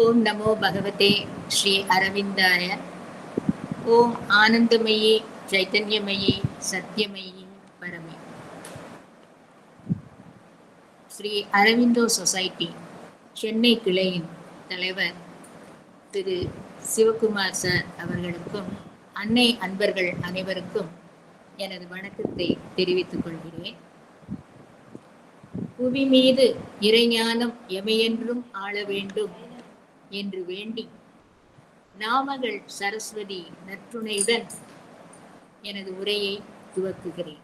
ஓம் நமோ பகவதே ஸ்ரீ அரவிந்தாய. ஓம் ஆனந்தமயி சைத்தன்யமயி சத்யமயி பரமே. ஸ்ரீ அரவிந்தோ சொசைட்டி சென்னை கிளையின் தலைவர் திரு சிவகுமார் சார் அவர்களுக்கும் அன்னை அன்பர்கள் அனைவருக்கும் எனது வணக்கத்தை தெரிவித்துக் கொள்கிறேன். புவி மீது இறைஞானம் எமையென்றும் ஆள வேண்டும் என்று வேண்டி நாமகள் சரஸ்வதி நற்றுணையுடன் எனது உரையை துவக்குகிறேன்.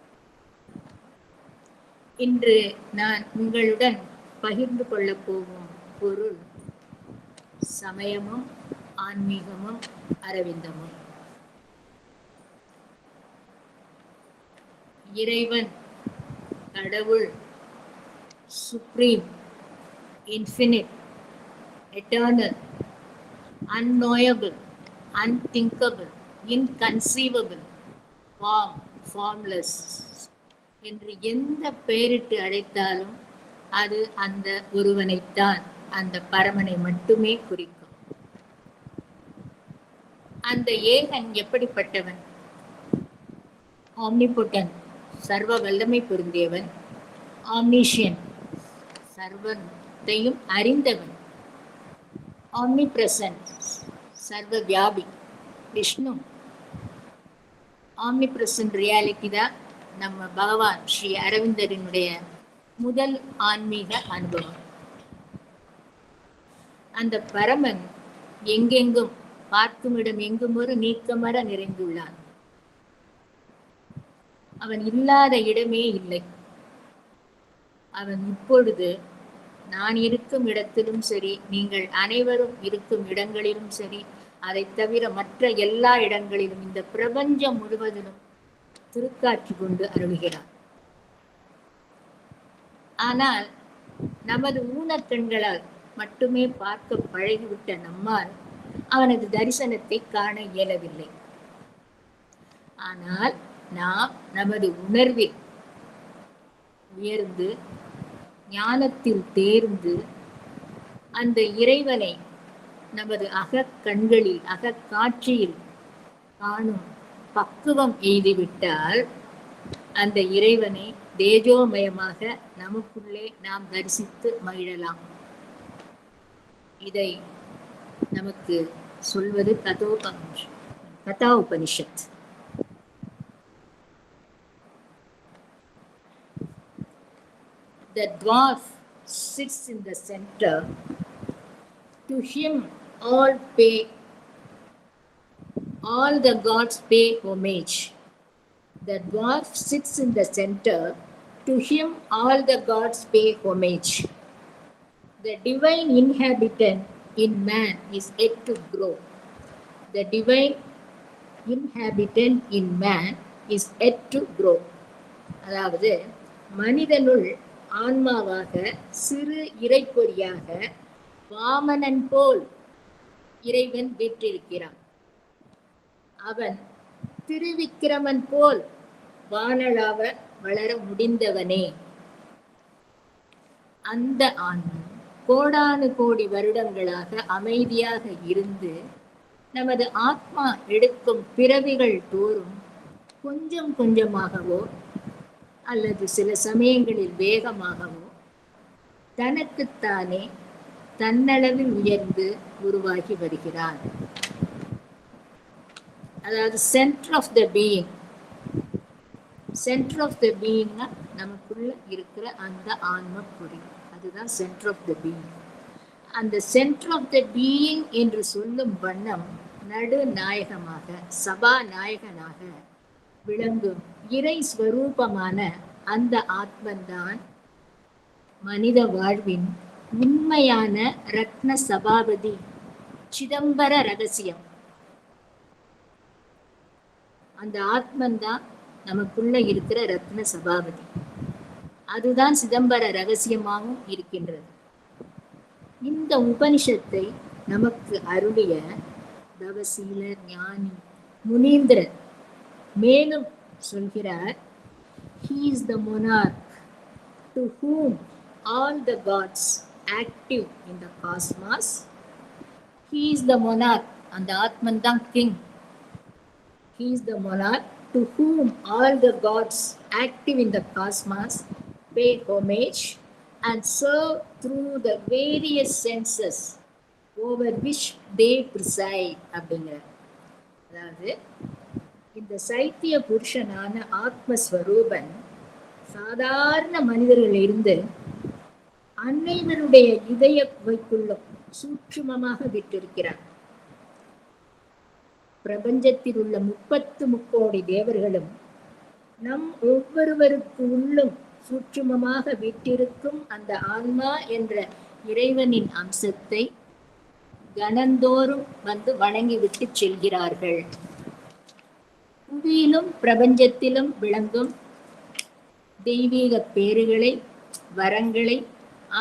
இன்று நான் உங்களுடன் பகிர்ந்து கொள்ளப் போகும் பொருள் சமயமும் ஆன்மீகமும் அரவிந்தமும். இறைவன், கடவுள், supreme, infinite, eternal, unknowable, unthinkable, inconceivable, form, formless என்று எந்த பெயரிட்டு அழைத்தாலும் அது அந்த ஒருவனைத்தான், அந்த பரமனை மட்டுமே குறிக்கும். அந்த ஏகன் எப்படிப்பட்டவன்? ஆம்னிபொட்டன்ட், சர்வ வல்லமை பொருந்தியவன். ஆம்னிஷியன், சர்வத்தையும் அறிந்தவன். ஆம்னிப்ரெசன்ட், சர்வ வியாபி, விஷ்ணு. ஆம்னிப்ரெசன்ட் ரியாலிட்டி தான் நம்ம பகவான் ஸ்ரீ அரவிந்தரினுடைய முதல் ஆன்மீக அனுபவம். அந்த பரமன் எங்கெங்கும், பார்க்கும் இடம் எங்கும் ஒரு நீக்கமர நிறைந்துள்ளான். அவன் இல்லாத இடமே இல்லை. அவன் இப்பொழுது நான் இருக்கும் இடத்திலும் சரி, நீங்கள் அனைவரும் இருக்கும் இடங்களிலும் சரி, அதை தவிர மற்ற எல்லா இடங்களிலும், இந்த பிரபஞ்சம் முழுவதிலும் திருக்காட்சி கொண்டு அருள்கிறார். ஆனால் நமது ஊனக்கண்களால் மட்டுமே பார்க்க பழகிவிட்ட நம்மால் அவனது தரிசனத்தை காண இயலவில்லை. ஆனால் நாம் நமது உணர்வில் உயர்ந்து, ஞானத்தில் தேர்ந்து, அந்த இறைவனை நமது அகக்கண்களில், அகக்காட்சியில் காணும் பக்குவம் எய்துவிட்டால் அந்த இறைவனை தேஜோமயமாக நமக்குள்ளே நாம் தரிசித்து மகிழலாம். இதை நமக்கு சொல்வது கதா Upanishad. The dwarf sits in the center. To him all the gods pay homage. The dwarf sits in the center. To him all the gods pay homage. The divine inhabitant in man is yet to grow. The divine inhabitant in man is yet to grow. அதாவது மனிதனுள் ஆன்மாவாக, சிறு இறைப்பொறியாக வாமனன் போல் இறைவன் வீற்றிருக்கிறான். அவன் திருவிக்கிரமன் போல் வானளாவ வளர முடிந்தவனே. அந்த ஆன்மா கோடானு கோடி வருடங்களாக அமைதியாக இருந்து நமது ஆத்மா எடுக்கும் பிறவிகள் தோறும் கொஞ்சம் கொஞ்சமாகவோ அல்லது சில சமயங்களில் வேகமாகவோ தனக்குத்தானே தன்னளவில் உயர்ந்து உருவாகி வருகிறான். அதாவது centre of the being. Centre of the பீயிங்னா நமக்குள்ள இருக்கிற அந்த ஆன்ம பொறி, அதுதான் சென்டர் ஆஃப் த பீயிங். அந்த சென்டர் ஆஃப் த பீயிங் என்று சொல்லும் வண்ணம் நடுநாயகமாக, சபாநாயகனாக விளங்கும் இறை ஸ்வரூபமான அந்த ஆத்மன்தான் மனித வாழ்வின் உண்மையான ரத்ன சபாபதி, சிதம்பர ரகசியம். அந்த ஆத்மன் தான் நமக்குள்ள இருக்கிற ரத்ன சபாபதி. அதுதான் சிதம்பர ரகசியமாகவும் இருக்கின்றது. இந்த உபனிஷத்தை நமக்கு அருளிய தவசீலர், ஞானி முனீந்திரன் மேலும் சொல்கிறார், he is the monarch to whom all the gods active in the cosmos He is the monarch. அந்த ஆத்மன் தான் king. He is the monarch to whom all the gods active in the cosmos pay homage and serve through the various senses over which they preside அப்படிங்கிற. அதாவது இந்த சைத்திய புருஷனான ஆத்மஸ்வரூபன் சாதாரண மனிதர்களிலிருந்து அனைவருடைய இதயக்குள்ளும் சூட்சுமமாக விட்டிருக்கிறார். பிரபஞ்சத்தில் உள்ள 33 தேவர்களும் நம் ஒவ்வொருவருக்கு உள்ளும் சூட்சுமமாக விட்டிருக்கும் அந்த ஆன்மா என்ற இறைவனின் அம்சத்தை கணந்தோறும் வந்து வணங்கிவிட்டு செல்கிறார்கள். புவியிலும் பிரபஞ்சத்திலும் விளங்கும் தெய்வீக பேறுகளை வரங்களை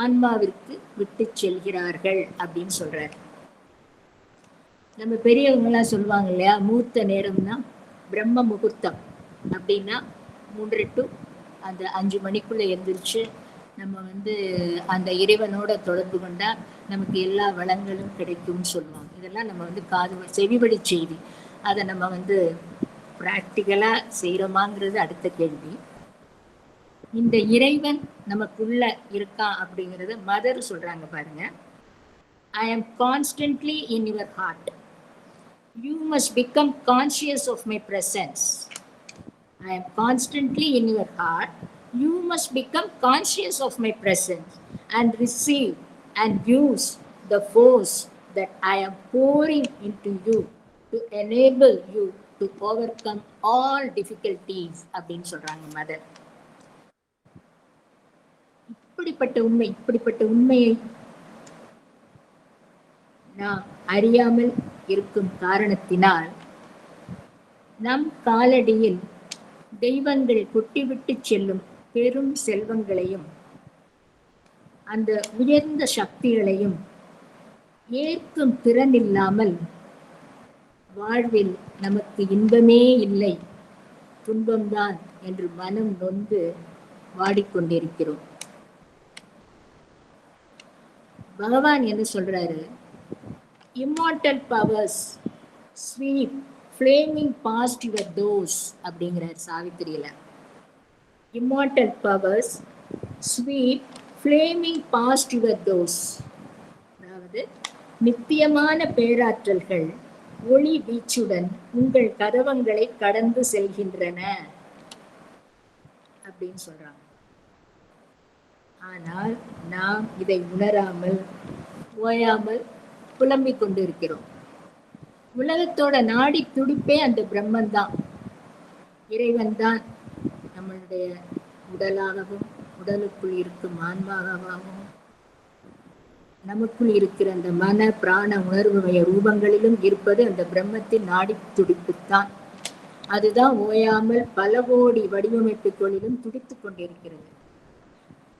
ஆன்மாவிற்கு விட்டு செல்கிறார்கள் அப்படின்னு சொல்றாரு. நம்ம பெரியவங்கெல்லாம் சொல்லுவாங்க இல்லையா, மூர்த்த நேரம்னா பிரம்ம முகூர்த்தம் அப்படின்னா 3 to அந்த 5 மணிக்குள்ள எந்திரிச்சு நம்ம அந்த இறைவனோட தொடர்பு கொண்டா நமக்கு எல்லா வளங்களும் கிடைக்கும்னு சொல்லுவாங்க. இதெல்லாம் நம்ம காது செவிவழி செய்தி. அதை நம்ம பிராக்டிக்கலா செய்யறோமாங்கிறது அடுத்த கேள்வி. இந்த இறைவன் நமக்குள்ள இருக்கான் அப்படிங்கறத மதர் சொல்றாங்க பாருங்க. I am constantly in your heart. You must become conscious of my presence. I am constantly in your heart. You must become conscious of my presence and receive and use the force that I am pouring into you to enable you to overcome all difficulties அப்படின்னு சொல்றாங்க mother. இப்படிப்பட்ட உண்மையை நாம் அறியாமல் இருக்கும் காரணத்தினால் நம் காலடியில் தெய்வங்கள் கொட்டிவிட்டு செல்லும் பெரும் செல்வங்களையும் அந்த உயர்ந்த சக்திகளையும் ஏற்கும் திறன் இல்லாமல் வாழ்வில் நமக்கு இன்பமே இல்லை, துன்பம்தான் என்று மனம் நொந்து வாடிக்கொண்டிருக்கிறோம். பகவான் என்ன சொல்றாரு? Immortal powers sweep flaming past your doors அப்படிங்கிறார் சாவித்திரியில. Immortal powers sweep flaming past your doors, அதாவது நித்தியமான பேராற்றல்கள் ஒளி வீச்சுடன் உங்கள் கதவங்களை கடந்து செல்கின்றன அப்படின்னு சொல்றாங்க. ஆனால் நாம் இதை உணராமல் ஓயாமல் புலம்பிக் கொண்டு இருக்கிறோம். உலகத்தோட நாடி துடிப்பே அந்த பிரம்மன் தான், இறைவன் தான். நம்மளுடைய உடலாகவும் உடலுக்குள் இருக்கும் ஆன்மாகவும் நமக்குள் இருக்கிற அந்த மன பிராண உணர்வுமய ரூபங்களிலும் இருப்பது அந்த பிரம்மத்தின் நாடி துடிப்புத்தான். அதுதான் ஓயாமல் பல கோடி வடிவமைப்புகளிலும் துடித்துக் கொண்டிருக்கிறது.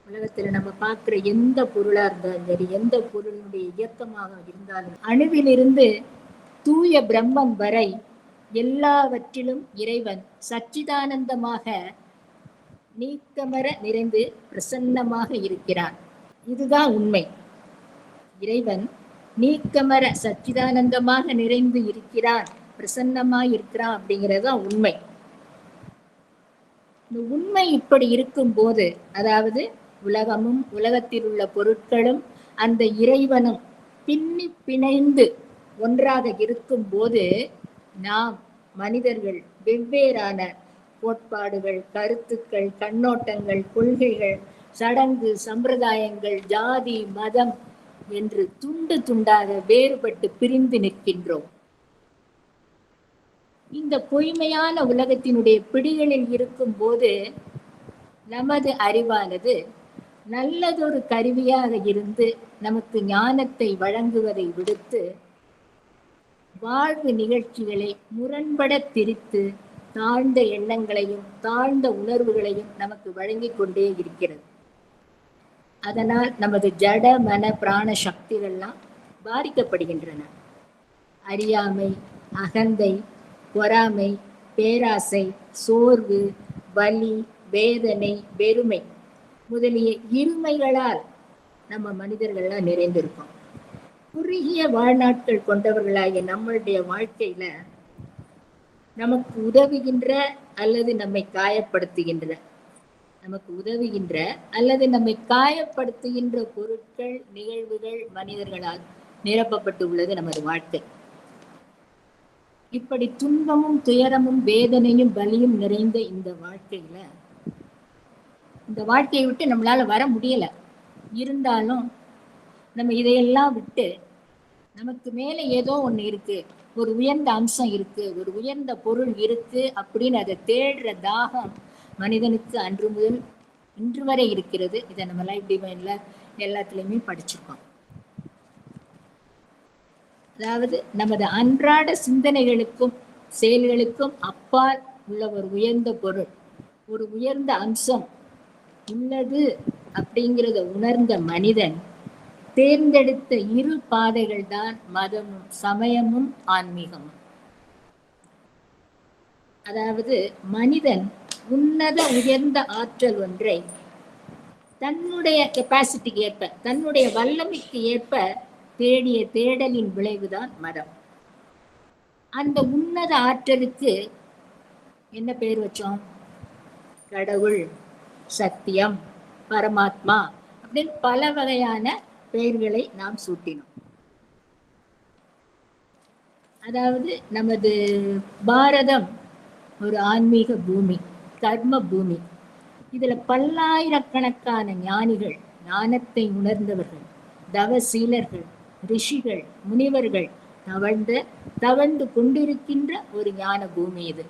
உலகத்துல நம்ம பார்க்கிற எந்த பொருளா இருந்தாலும் சரி, எந்த பொருளுடைய இயக்கமாக இருந்தாலும், அணுவிலிருந்து தூய பிரம்மம் வரை எல்லாவற்றிலும் இறைவன் சச்சிதானந்தமாக நீக்கமர நிறைந்து பிரசன்னமாக இருக்கிறான். இதுதான் உண்மை. இறைவன் நீக்கமர சச்சிதானந்தமாக நிறைந்து இருக்கிறான், பிரசன்னமாக இருக்கிறான் அப்படிங்கிறதுதான் உண்மை. இந்த உண்மை இப்படி இருக்கும் போது, அதாவது உலகமும் உலகத்தில் உள்ள பொருட்களும் அந்த இறைவனும் பின்னி பிணைந்து ஒன்றாக இருக்கும் போது, நாம் மனிதர்கள் வெவ்வேறான கோட்பாடுகள், கருத்துக்கள், கண்ணோட்டங்கள், கொள்கைகள், சடங்கு, சம்பிரதாயங்கள், ஜாதி, மதம் என்று துண்டு துண்டாக வேறுபட்டு பிரிந்து நிற்கின்றோம். இந்த பொய்மையான உலகத்தினுடைய பிடிகளில் இருக்கும் போது நமது அறிவானது நல்லதொரு கருவியாக இருந்து நமக்கு ஞானத்தை வழங்குவதை விடுத்து வாழ்வு நிகழ்ச்சிகளை முரண்பட திரித்து தாழ்ந்த எண்ணங்களையும் தாழ்ந்த உணர்வுகளையும் நமக்கு வழங்கி கொண்டே இருக்கிறது. அதனால் நமது ஜட மன பிராண சக்திகள்லாம் பாதிக்கப்படுகின்றன. அறியாமை, அகந்தை, பொறாமை, பேராசை, சோர்வு, வலி, வேதனை, வெறுமை முதலிய இருமைகளால் நம்ம மனிதர்கள்லாம் நிறைந்திருக்கோம். குறுகிய வாழ்நாட்கள் கொண்டவர்களாகிய நம்மளுடைய வாழ்க்கையில நமக்கு உதவுகின்ற அல்லது நம்மை காயப்படுத்துகின்ற நமக்கு உதவுகின்ற அல்லது நம்மை காயப்படுத்துகின்ற பொருட்கள், நிகழ்வுகள், மனிதர்களால் நிரப்பப்பட்டு உள்ளது நமது வாழ்க்கை. இப்படி துன்பமும் துயரமும் வேதனையும் பலியும் நிறைந்த இந்த வாழ்க்கையை விட்டு நம்மளால வர முடியல. இருந்தாலும் நம்ம இதையெல்லாம் விட்டு நமக்கு மேல ஏதோ ஒண்ணு இருக்கு, ஒரு உயர்ந்த அம்சம் இருக்கு, ஒரு உயர்ந்த பொருள் இருக்கு அப்படின்னு அதை தேடுற தாகம் மனிதனுக்கு அன்று முதல் இன்று வரை இருக்கிறது. இதை நம்ம லைஃப் டிவைன்ல எல்லாத்துலயுமே படிச்சிருக்கோம். அதாவது நமது அன்றாட சிந்தனைகளுக்கும் செயல்களுக்கும் அப்பால் உள்ள ஒரு உயர்ந்த பொருள், ஒரு உயர்ந்த அம்சம் உள்ளது அப்படிங்கிறத உணர்ந்த மனிதன் தேர்ந்தெடுத்த இரு பாதைகள் தான் மதமும் சமயமும் ஆன்மீகமும். அதாவது மனிதன் உன்னத உயர்ந்த ஆற்றல் ஒன்றை தன்னுடைய கெப்பாசிட்டிக்கு ஏற்ப, தன்னுடைய வல்லமைக்கு ஏற்ப தேடிய தேடலின் விளைவுதான் மதம். அந்த உன்னத ஆற்றலுக்கு என்ன பேர் வச்சோம்? கடவுள், சத்தியம், பரமாத்மா அப்படின்னு பல வகையான பெயர்களை நாம் சூட்டினோம். அதாவது நமது பாரதம் ஒரு ஆன்மீக பூமி, கர்ம பூமி. இதுல பல்லாயிரக்கணக்கான ஞானிகள், ஞானத்தை உணர்ந்தவர்கள், தவசீலர்கள், ரிஷிகள், முனிவர்கள் தவழ்ந்து கொண்டிருக்கின்ற ஒரு ஞான பூமி இது.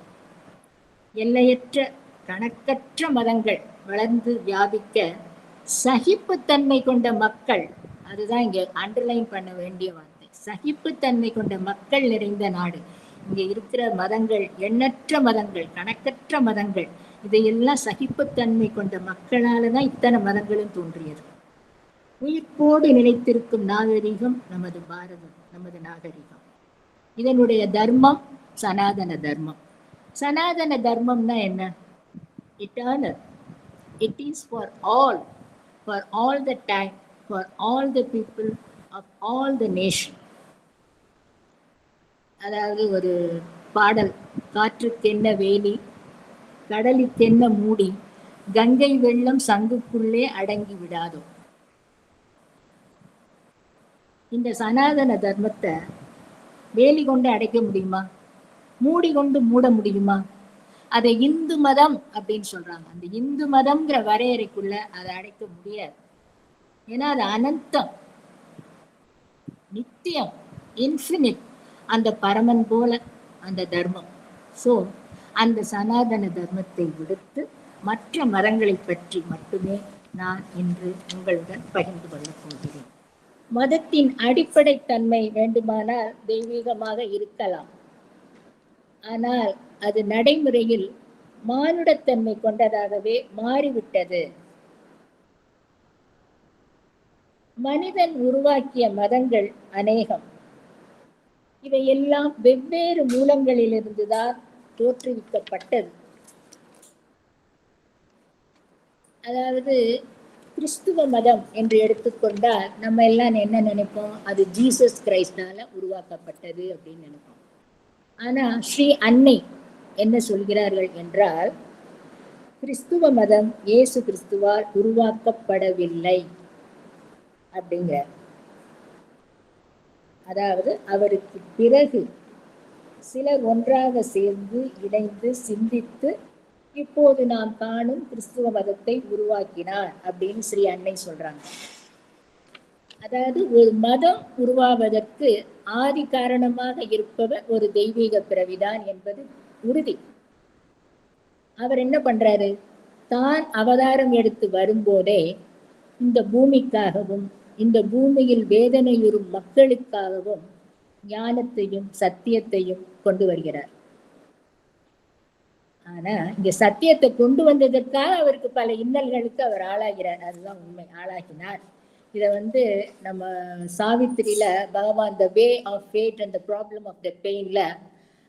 எல்லையற்ற கணக்கற்ற மதங்கள் வளர்ந்து வியாபிக்க சகிப்புத்தன்மை கொண்ட மக்கள், அதுதான் இங்க அண்டர்லைன் பண்ண வேண்டிய வார்த்தை, சகிப்புத்தன்மை கொண்ட மக்கள் நிறைந்த நாடு. இங்க இருக்கிற மதங்கள், எண்ணற்ற மதங்கள், கணக்கற்ற மதங்கள், இதையெல்லாம் சகிப்புத்தன்மை கொண்ட மக்களாலதான் இத்தனை மதங்களும் தோன்றியது. உயிர்ப்போடு நிலைத்திருக்கும் நாகரிகம் நமது பாரதம், நமது நாகரிகம். இதனுடைய தர்மம் சனாதன தர்மம். சனாதன தர்மம்னா என்ன? Eternal. It is for all the time, for all the people of all the nation. அதாவது ஒரு பாடல், காற்றுக்கென்ன வேலி, கடலுக்கென்ன மூடி, கங்கை வெள்ளம் சங்குக்குள்ளே அடங்கி விடாதோ. இந்த சனாதன தர்மத்தை வேலி கொண்டு அடைக்க முடியுமா? மூடி கொண்டு மூட முடியுமா? அதை இந்து மதம் அப்படின்னு சொல்றாங்க. அந்த இந்து மதம்ங்கிற வரையறைக்குள்ள அதை அடைக்க முடியாது. ஏன்னா அது அனந்தம், நித்தியம், இன்ஃபினிட். அந்த பரமன் போல அந்த தர்மம். சோ அந்த சனாதன தர்மத்தை விடுத்து மற்ற மதங்களை பற்றி மட்டுமே நான் இன்று உங்களுடன் பகிர்ந்து கொள்ளப் போகிறேன். மதத்தின் அடிப்படை தன்மை வேண்டுமானால் தெய்வீகமாக இருக்கலாம், ஆனால் அது நடைமுறையில் மானுடத்தன்மை கொண்டதாகவே மாறிவிட்டது. மனிதன் உருவாக்கிய மதங்கள் அநேகம். இவையெல்லாம் வெவ்வேறு மூலங்களிலிருந்துதான் தோற்றுவிக்கப்பட்டது. அதாவது கிறிஸ்துவ மதம் என்று எடுத்துக்கொண்டால் நம்ம எல்லாம் என்ன நினைப்போம்? அது ஜீசஸ் கிரைஸ்டால உருவாக்கப்பட்டது அப்படின்னு நினைப்போம். ஆனா ஸ்ரீ அன்னை என்ன சொல்கிறார்கள் என்றால், கிறிஸ்துவ மதம் இயேசு கிறிஸ்துவால் உருவாக்கப்படவில்லை அப்படிங்கிற. அதாவது அவருக்கு பிறகு சிலர் ஒன்றாக சேர்ந்து இணைந்து சிந்தித்து இப்போது நாம் காணும் கிறிஸ்துவ மதத்தை உருவாக்கினார் அப்படின்னு ஸ்ரீ அன்னை சொல்றாங்க. அதாவது ஒரு மதம் உருவாவதற்கு ஆதி காரணமாக இருப்பவர் ஒரு தெய்வீக பிறவிதான் என்பது உறுதி. அவர் என்ன பண்றாரு? தான் அவதாரம் எடுத்து வரும்போதே இந்த பூமிக்காகவும் இந்த பூமியில் வேதனையுறும் மக்களுக்காகவும் ஞானத்தையும் சத்தியத்தையும் கொண்டு வருகிறார். ஆனா இங்க சத்தியத்தை கொண்டு வந்ததற்காக அவருக்கு பல இன்னல்களுக்கு அவர் ஆளாகிறார். அதுதான் உண்மை, ஆளாகினார். இதை நம்ம சாவித்திரியில பகவான் the way of fate and the problem of the பெயின்ல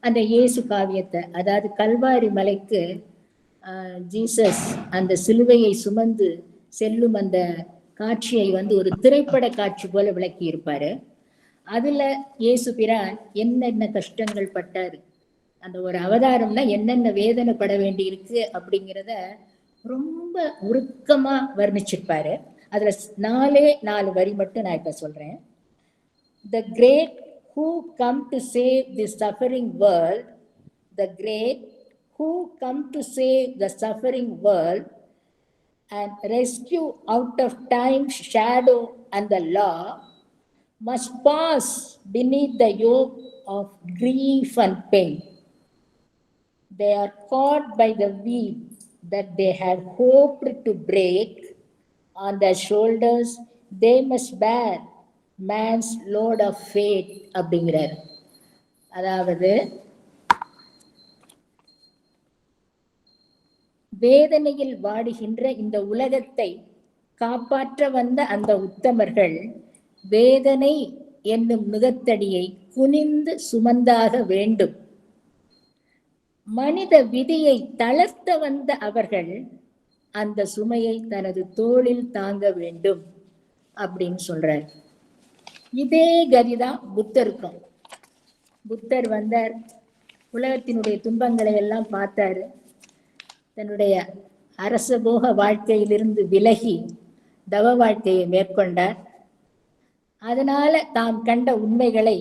அந்த இயேசு காவியத்தை, அதாவது கல்வாரி மலைக்கு ஜீசஸ் அந்த சிலுவையை சுமந்து செல்லும் அந்த காட்சியை ஒரு திரைப்பட காட்சி போல விளக்கி இருப்பாரு. அதுல இயேசு பிரான் என்னென்ன கஷ்டங்கள் பட்டாரு, அந்த ஒரு அவதாரம்னா என்னென்ன வேதனைப்பட வேண்டி இருக்கு அப்படிங்கிறத ரொம்ப உருக்கமா வர்ணிச்சிருப்பாரு. அதுல 4 வரி மட்டும் நான் இப்ப சொல்றேன். The great who come to save the suffering world, the great who come to save the suffering world and rescue out of time's shadow and the law, must pass beneath the yoke of grief and pain. They are caught by the wheel that they had hoped to break. On their shoulders they must bear man's load of fate அப்படிங்கிறார். அதாவது வேதனையில் வாடுகின்ற இந்த உலகத்தை காப்பாற்ற வந்த அந்த உத்தமர்கள் வேதனை என்னும் நுகத்தடியை குனிந்து சுமந்தாக வேண்டும். மனித விதியை தளர்த்த வந்த அவர்கள் அந்த சுமையை தனது தோளில் தாங்க வேண்டும் அப்படின்னு சொல்றார். இதே கதிதான் புத்தருக்கும். புத்தர் வந்தார், உலகத்தினுடைய துன்பங்களை எல்லாம் பார்த்தாரு, தன்னுடைய அரசபோக வாழ்க்கையிலிருந்து விலகி தவ வாழ்க்கையை மேற்கொண்டார். அதனால தாம் கண்ட உண்மைகளை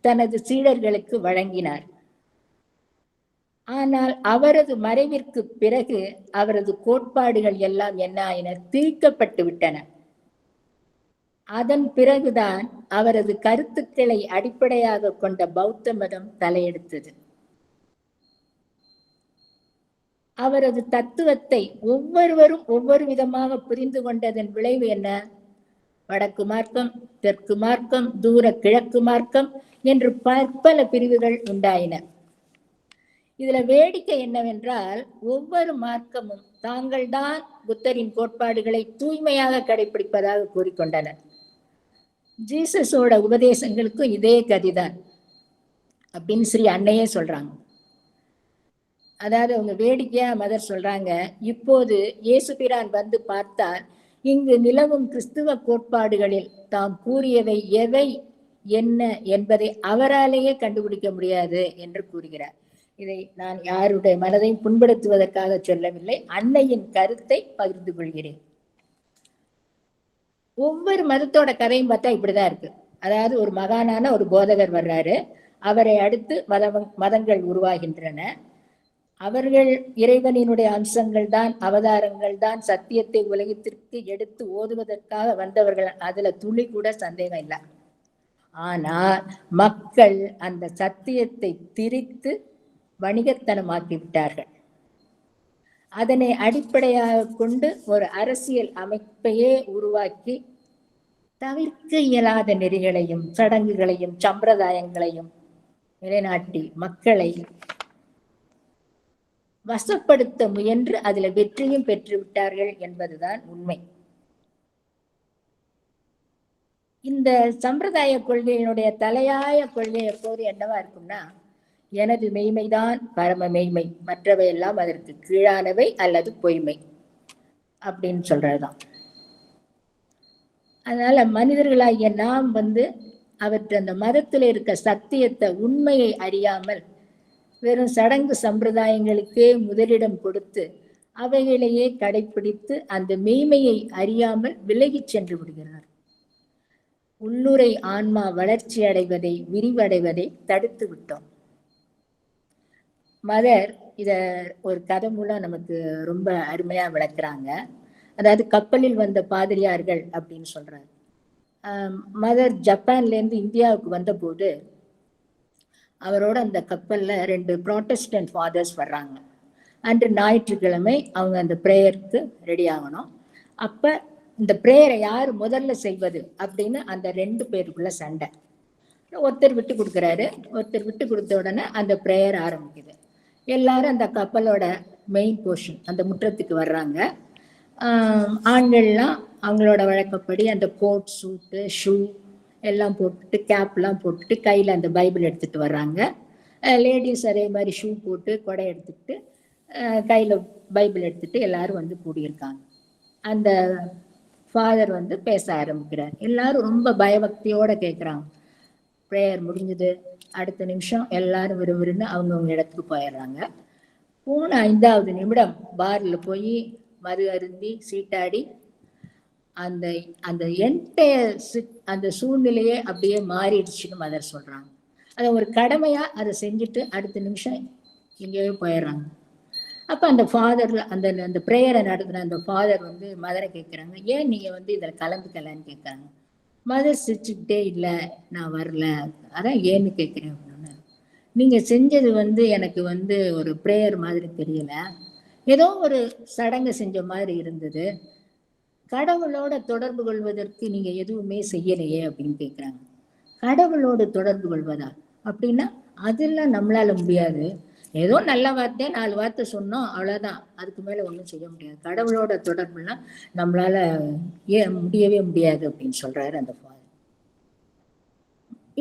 தனது சீடர்களுக்கு வழங்கினார். ஆனால் அவரது மறைவிற்கு பிறகு அவரது கோட்பாடுகள் எல்லாம் என்ன ஆயின, திரிக்கப்பட்டு விட்டன. அதன் பிறகுதான் அவரது கருத்துக்களை அடிப்படையாக கொண்ட பௌத்த மதம் தலையெடுத்தது. அவரது தத்துவத்தை ஒவ்வொருவரும் ஒவ்வொரு விதமாக புரிந்து கொண்டதன் விளைவு என்ன? வடக்கு மார்க்கம், தெற்கு மார்க்கம், தூர கிழக்கு மார்க்கம் என்று பற்பல பிரிவுகள் உண்டாயின. இதுல வேடிக்கை என்னவென்றால், ஒவ்வொரு மார்க்கமும் தாங்கள்தான் புத்தரின் கோட்பாடுகளை தூய்மையாக கடைபிடிப்பதாக கூறிக்கொண்டனர். ஜீசஸோட உபதேசங்களுக்கும் இதே கதிதான் அப்படின்னு ஸ்ரீ அன்னையே சொல்றாங்க. அதாவது அவங்க வேடிக்கையா மதர் சொல்றாங்க, இப்போது இயேசு பிரான் வந்து பார்த்தால் இங்கு நிலவும் கிறிஸ்துவ கோட்பாடுகளில் தாம் கூறியவை எவை என்ன என்பதை அவராலேயே கண்டுபிடிக்க முடியாது என்று கூறுகிறார். இதை நான் யாருடைய மனதையும் புண்படுத்துவதற்காக சொல்லவில்லை, அன்னையின் கருத்தை பகிர்ந்து கொள்கிறேன். ஒவ்வொரு மதத்தோட கதையும் பார்த்தா இப்படிதான் இருக்கு. அதாவது ஒரு மகானான ஒரு போதகர் வர்றாரு, அவரை அடுத்து மதங்கள் உருவாகின்றன. அவர்கள் இறைவனினுடைய அம்சங்கள் தான், அவதாரங்கள் தான், சத்தியத்தை உலகத்திற்கு எடுத்து ஓதுவதற்காக வந்தவர்கள், அதுல துளி கூட சந்தேகம் இல்லை. ஆனால் மக்கள் அந்த சத்தியத்தை திரித்து வணிகத்தனமாக்கி விட்டார்கள். அதனை அடிப்படையாக கொண்டு ஒரு அரசியல் அமைப்பையே உருவாக்கி தவிர்க்க இயலாத நெறிகளையும் சடங்குகளையும் சம்பிரதாயங்களையும் நிலைநாட்டி மக்களை வசப்படுத்த முயன்று அதில் வெற்றியும் பெற்று விட்டார்கள் என்பதுதான் உண்மை. இந்த சம்பிரதாய கொள்கையினுடைய தலையாய கொள்கை எப்போது என்னவா இருக்கும்னா, எனது மெய்மைதான் பரம மெய்மை, மற்றவை எல்லாம் அதற்கு கீழானவை அல்லது பொய்மை அப்படின்னு சொல்றதுதான். அதனால மனிதர்களாகிய நாம் அவற்றை அந்த மதத்தில் இருக்க சத்தியத்தை, உண்மையை அறியாமல் வெறும் சடங்கு சம்பிரதாயங்களுக்கே முதலிடம் கொடுத்து அவைகளையே கடைபிடித்து அந்த மெய்மையை அறியாமல் விலகி சென்று விடுகிறார். உள்ளுரை ஆன்மா வளர்ச்சி அடைவதை, விரிவடைவதை தடுத்து விட்டோம். மதர் இத ஒரு கதை மூலம் நமக்கு ரொம்ப அருமையா விளக்குறாங்க. அதாவது கப்பலில் வந்த பாதிரியார்கள் அப்படின்னு சொல்றாரு. மதர் ஜப்பான்ல இருந்து இந்தியாவுக்கு வந்த போது அவரோட அந்த கப்பல்ல 2 ப்ராட்டஸ்டன்ட் ஃபாதர்ஸ் வர்றாங்க. அன்று ஞாயிற்றுக்கிழமை அவங்க அந்த பிரேயருக்கு ரெடி ஆகணும். அப்ப இந்த பிரேயரை யார் முதல்ல செய்வது அப்படின்னு அந்த 2 பேருக்குள்ள சண்டை. ஒருத்தர் விட்டு கொடுக்குறாரு, ஒருத்தர் விட்டு கொடுத்த உடனே அந்த பிரேயர் ஆரம்பிக்குது. எல்லாரும் அந்த கப்பலோட மெயின் போர்ஷன் அந்த முற்றத்துக்கு வர்றாங்க. ஆண்கள்லாம் அவங்களோட வழக்கப்படி அந்த கோட், சூட்டு, ஷூ எல்லாம் போட்டுட்டு, கேப்லாம் போட்டுட்டு, கையில் அந்த பைபிள் எடுத்துட்டு வர்றாங்க. லேடிஸ் அதே மாதிரி ஷூ போட்டு, கொடை எடுத்துக்கிட்டு, கையில் பைபிள் எடுத்துட்டு எல்லாரும் கூடியிருக்காங்க. அந்த ஃபாதர் பேச ஆரம்பிக்கிறார். எல்லாரும் ரொம்ப பயபக்தியோட கேட்குறாங்க, ப்ரேயர் முடிஞ்சது. அடுத்த நிமிஷம் எல்லாரும் விறுவிறுன்னு அவங்கவுங்க இடத்துக்கு போயிடுறாங்க. போன 5வது நிமிடம் பார்ல போய் மது அருந்தி சீட்டாடி அந்த அந்த அந்த சூழ்நிலையே அப்படியே மாறிடுச்சுன்னு மதர் சொல்றாங்க. அதை ஒரு கடமையா அதை செஞ்சுட்டு அடுத்த நிமிஷம் எங்கேயோ போயிடுறாங்க. அப்ப அந்த ஃபாதர் அந்த அந்த ப்ரேயரை நடத்துன அந்த ஃபாதர் வந்து மதரை கேட்குறாங்க, ஏன் நீங்க வந்து இதில் கலந்துக்கலன்னு கேட்குறாங்க. மதர் சிரிச்சுக்கிட்டே இல்லை, நான் வரல. அதான் ஏன்னு கேட்குறேன் அப்படின்னு. நீங்க செஞ்சது வந்து எனக்கு வந்து ஒரு ப்ரேயர் மாதிரி தெரியல, ஏதோ ஒரு சடங்கு செஞ்ச மாதிரி இருந்தது. கடவுளோட தொடர்பு கொள்வதற்கு நீங்க எதுவுமே செய்யலையே அப்படின்னு கேட்குறாங்க. கடவுளோடு தொடர்பு கொள்வதா அப்படின்னா அதெல்லாம் நம்மளால முடியாது. ஏதோ நல்ல வார்த்தை 4 வார்த்தை சொன்னோம், அவ்வளவுதான். அதுக்கு மேல ஒன்றும் செய்ய முடியாது. கடவுளோட தொடர்புலாம் நம்மளால முடியவே முடியாது அப்படின்னு சொல்றாரு அந்த ஃபாதர்.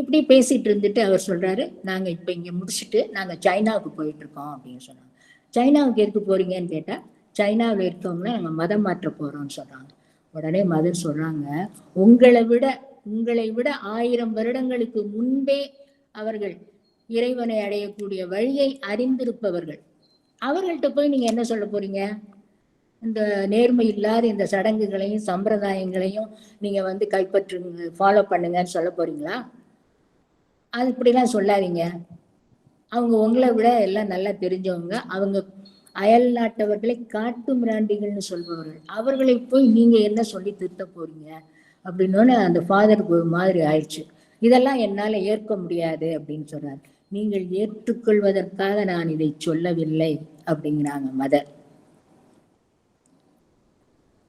இப்படி பேசிட்டு இருந்துட்டு அவர் சொல்றாரு, நாங்க இப்ப இங்க முடிச்சுட்டு நாங்க சைனாவுக்கு போயிட்டு இருக்கோம் அப்படின்னு சொன்னாங்க. சைனாவுக்கு எதுக்கு போறீங்கன்னு கேட்டா, சைனாவில் இருக்கவங்கள நாங்க மதம் மாற்ற போறோம்னு சொல்றாங்க. உடனே மதர் சொல்றாங்க, உங்களை விட 1000 வருடங்களுக்கு முன்பே அவர்கள் இறைவனை அடையக்கூடிய வழியை அறிந்திருப்பவர்கள். அவர்கள்ட்ட போய் நீங்க என்ன சொல்ல போறீங்க? இந்த நேர்மை இல்லாத இந்த சடங்குகளையும் சம்பிரதாயங்களையும் நீங்க வந்து கைப்பற்றுங்க, ஃபாலோ பண்ணுங்கன்னு சொல்ல போறீங்களா? அது இப்படிலாம் சொல்லாதீங்க. அவங்க உங்களை விட எல்லாம் நல்லா தெரிஞ்சவங்க. அவங்க அயல் நாட்டவர்களை காட்டு மிராண்டிகள்னு சொல்பவர்கள். அவர்களை போய் நீங்க என்ன சொல்லி திருத்த போறீங்க அப்படின்னு அந்த ஃபாதருக்கு ஒரு மாதிரி ஆயிடுச்சு. இதெல்லாம் என்னால ஏற்க முடியாது அப்படின்னு சொல்றாரு. நீங்கள் ஏற்றுக்கொள்வதற்காக நான் இதை சொல்லவில்லை அப்படிங்கிறாங்க மதர்.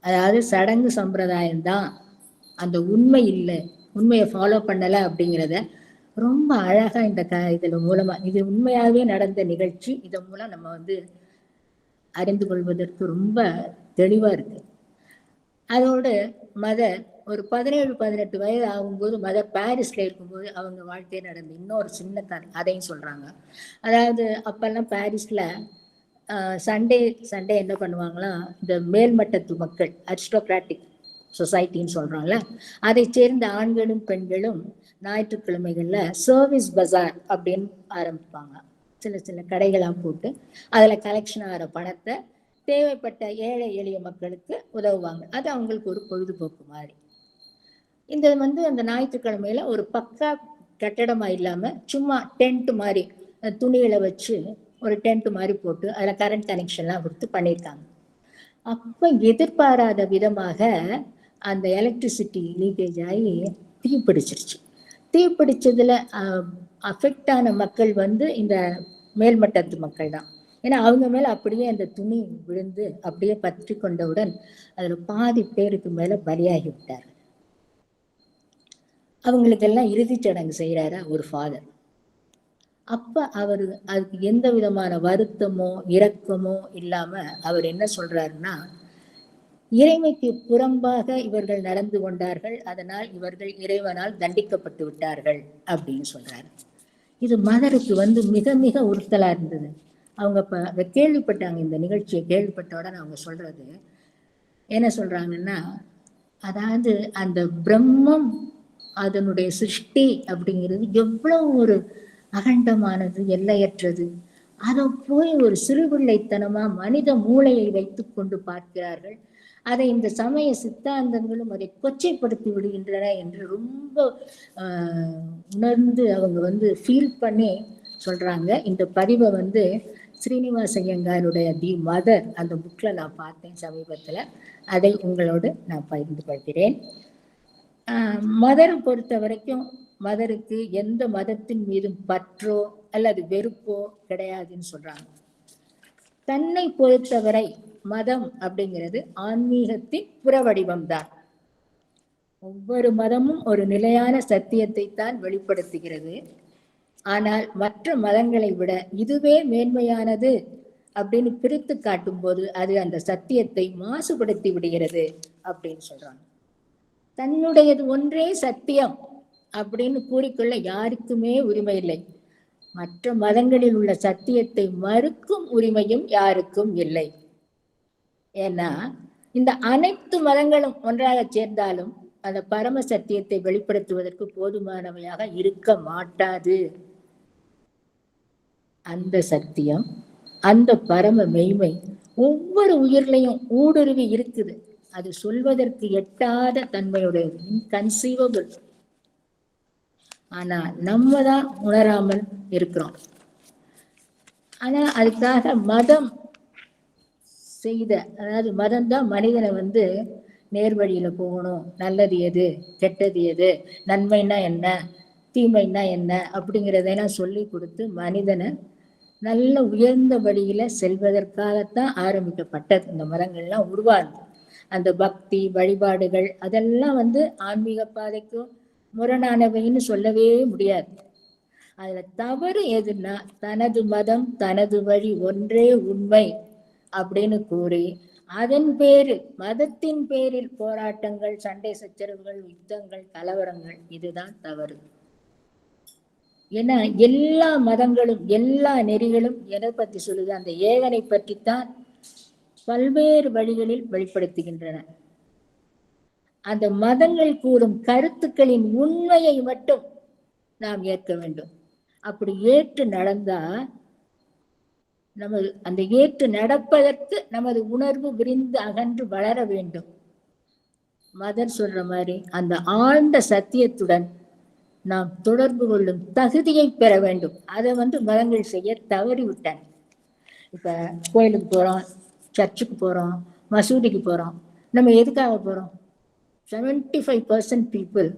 அதாவது சடங்கு சம்பிரதாயம் தான், அந்த உண்மை இல்லை, உண்மையை ஃபாலோ பண்ணல அப்படிங்கிறத ரொம்ப அழகா இந்த இதுல மூலமா, இது உண்மையாகவே நடந்த நிகழ்ச்சி, இதன் மூலம் நம்ம வந்து அறிந்து கொள்வதற்கு ரொம்ப தெளிவா இருக்கு. அதோடு மதர் ஒரு 17-18 வயது ஆகும்போது மதர் பாரிஸ்ல இருக்கும்போது அவங்க வாழ்க்கையில் நடந்த இன்னொரு சின்ன அதையும் சொல்றாங்க. அதாவது அப்பெல்லாம் பாரிஸ்ல சண்டே என்ன பண்ணுவாங்களாம், இந்த மேல்மட்டத்து மக்கள் அரிஸ்டோக்ராட்டிக் சொசைட்டின்னு சொல்றாங்கல்ல, அதை சேர்ந்த ஆண்களும் பெண்களும் ஞாயிற்றுக்கிழமைகள்ல சர்வீஸ் பஜார் அப்படின்னு ஆரம்பிப்பாங்க. சில கடைகளாம் போட்டு அதுல கலெக்ஷன் ஆகிற பணத்தை தேவைப்பட்ட ஏழை எளிய மக்களுக்கு உதவுவாங்க. அது அவங்களுக்கு ஒரு பொழுதுபோக்கு மாதிரி. இந்த வந்து அந்த ஞாயிற்றுக்கிழமையில ஒரு பக்கா கட்டடமா இல்லாம சும்மா டென்ட் மாதிரி துணிகளை வச்சு ஒரு டென்ட் மாதிரி போட்டு அதுல கரண்ட் கனெக்ஷன்லாம் கொடுத்து பண்ணியிருக்காங்க. அப்ப எதிர்பாராத விதமாக அந்த எலக்ட்ரிசிட்டி லீக்கேஜ் ஆகி தீப்பிடிச்சிருச்சு. தீப்பிடிச்சதுல அஃபெக்ட் ஆன மக்கள் வந்து இந்த மேல்மட்டத்து மக்கள் தான். ஏன்னா அவங்க மேல அப்படியே அந்த துணி விழுந்து அப்படியே பற்றி கொண்டவுடன் அதுல பாதி பேருக்கு மேல பலியாகி விட்டார்கள். அவங்களுக்கெல்லாம் இறுதிச் சடங்கு செய்யறாரு ஒரு ஃபாதர். அப்ப அவரு அதுக்கு எந்த விதமான வருத்தமோ இரக்கமோ இல்லாம அவர் என்ன சொல்றாருன்னா, இறைமைக்கு புறம்பாக இவர்கள் நடந்து கொண்டார்கள், அதனால் இவர்கள் இறைவனால் தண்டிக்கப்பட்டு விட்டார்கள் அப்படின்னு சொல்றாரு. இது மதருக்கு வந்து மிக மிக உறுத்தலா இருந்தது. அவங்க இப்ப கேள்விப்பட்டாங்க, இந்த நிகழ்ச்சியை கேள்விப்பட்ட உடனே அவங்க சொல்றது என்ன சொல்றாங்கன்னா, அதாவது அந்த பிரம்மம் அதனுடைய சிருஷ்டி அப்படிங்கிறது எவ்வளவு ஒரு அகண்டமானது, எல்லையற்றது. அதை போய் ஒரு சிறுபிள்ளைத்தனமா மனித மூளையை வைத்துக் கொண்டு பார்க்கிறார்கள். அதை இந்த சமய சித்தாந்தங்களும் அதை கொச்சைப்படுத்தி விடுகின்றன என்று ரொம்ப உணர்ந்து அவங்க வந்து ஃபீல் பண்ணி சொல்றாங்க. இந்த பதிவை வந்து ஸ்ரீனிவாச ஐயங்காருடைய தி மதர் அந்த புக்ல நான் பார்த்தேன் சமீபத்துல. அதை உங்களோடு நான் பகிர்ந்து கொள்கிறேன். மதரை பொறுத்த வரைக்கும் மதருக்கு எந்த மதத்தின் மீதும் பற்றோ அல்லது வெறுப்போ கிடையாதுன்னு சொல்றாங்க. தன்னை பொறுத்தவரை மதம் அப்படிங்கிறது ஆன்மீகத்தின் புறவடிவம் தான். ஒவ்வொரு மதமும் ஒரு நிலையான சத்தியத்தை தான் வெளிப்படுத்துகிறது. ஆனால் மற்ற மதங்களை விட இதுவே மேன்மையானது அப்படின்னு பிரித்து காட்டும் போது அது அந்த சத்தியத்தை மாசுபடுத்தி விடுகிறது அப்படின்னு சொல்றாங்க. தன்னுடையது ஒன்றே சத்தியம் அப்படின்னு கூறிக்கொள்ள யாருக்குமே உரிமை இல்லை. மற்ற மதங்களில் உள்ள சத்தியத்தை மறுக்கும் உரிமையும் யாருக்கும் இல்லை. ஏன்னா இந்த அனைத்து மதங்களும் ஒன்றாக சேர்ந்தாலும் அந்த பரம சத்தியத்தை வெளிப்படுத்துவதற்கு போதுமானவையாக இருக்க மாட்டாது. அந்த சத்தியம், அந்த பரம மெய்மை ஒவ்வொரு உயிர்லையும் ஊடுருவி இருக்குது. அது சொல்வதற்கு எட்டாத தன்மையுடையது, இன்கன்சீவபிள். ஆனா நம்ம தான் உணராமல் இருக்கிறோம். ஆனா அதுக்காக மதம் செய்த, அதாவது மதம் தான் மனிதனை நேர்வழியில போகணும், நல்லது எது கெட்டது எது, நன்மைன்னா என்ன தீமைன்னா என்ன அப்படிங்கிறதெல்லாம் சொல்லி கொடுத்து மனிதனை நல்ல உயர்ந்த வழியில செல்வதற்காகத்தான் ஆரம்பிக்கப்பட்டது. இந்த மதங்கள்லாம் உருவாகுது. அந்த பக்தி வழிபாடுகள் அதெல்லாம் ஆன்மீக பாதைக்கும் முரணானவைன்னு சொல்லவே முடியாது. அதுல தவறு எதுன்னா, தனது மதம் தனது வழி ஒன்றே உண்மை அப்படின்னு கூறி அதன் பேரில், மதத்தின் பேரில் போராட்டங்கள், சண்டை சச்சரவுகள், யுத்தங்கள், கலவரங்கள், இதுதான் தவறு. ஏன்னா எல்லா மதங்களும் எல்லா நெறிகளும் எதை பற்றி சொல்லுது? அந்த ஏகனை பற்றித்தான் பல்வேறு வழிகளில் வெளிப்படுத்துகின்றன. அந்த மதங்கள் கூறும் கருத்துக்களின் உண்மையை மட்டும் நாம் ஏற்க வேண்டும். அப்படி ஏற்று நடந்தா நமது அந்த ஏற்று நடப்பதற்கு நமது உணர்வு விரிந்து அகன்று வளர வேண்டும். மதர் சொல்ற மாதிரி அந்த ஆழ்ந்த சத்தியத்துடன் நாம் தொடர்பு கொள்ளும் தகுதியை பெற வேண்டும். அதை மதங்கள் செய்ய தவறி விட்டாங்க. இப்ப கோயிலுக்கு போறோம், சர்ச்சுக்கு போறோம், மசூதிக்கு போறோம். நம்ம எதுக்காக போறோம்? 75% பீப்புள்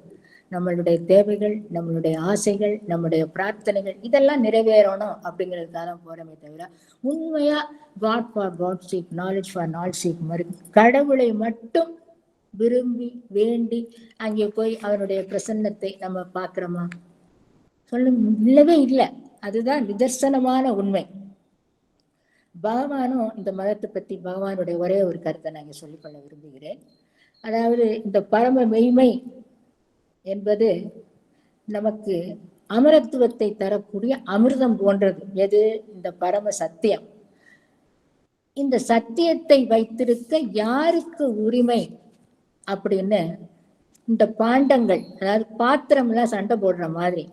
நம்மளுடைய தேவைகள், நம்மளுடைய ஆசைகள், நம்முடைய பிரார்த்தனைகள் இதெல்லாம் நிறைவேறணும் அப்படிங்கிறதுக்காக தான் போறோமே தவிர, உண்மையா God for God sake, knowledge for knowledge sake மாதிரி கடவுளை மட்டும் விரும்பி வேண்டி அங்கே போய் அவனுடைய பிரசன்னத்தை நம்ம பார்க்கிறோமா? சொல்லுங்க, இல்லவே இல்லை. அதுதான் நிதர்சனமான உண்மை. பகவானும் இந்த மதத்தை பத்தி பகவானுடைய ஒரே ஒரு கருத்தை நான் இங்க சொல்லிக்கொள்ள விரும்புகிறேன். அதாவது இந்த பரம மெய்மை என்பது நமக்கு அமரத்துவத்தை தரக்கூடிய அமிர்தம் போன்றது. எது? இந்த பரம சத்தியம். இந்த சத்தியத்தை வைத்திருக்க யாருக்கு உரிமை அப்படின்னு இந்த பாண்டங்கள், அதாவது பாத்திரம்லாம் சண்டை போடுற மாதிரி,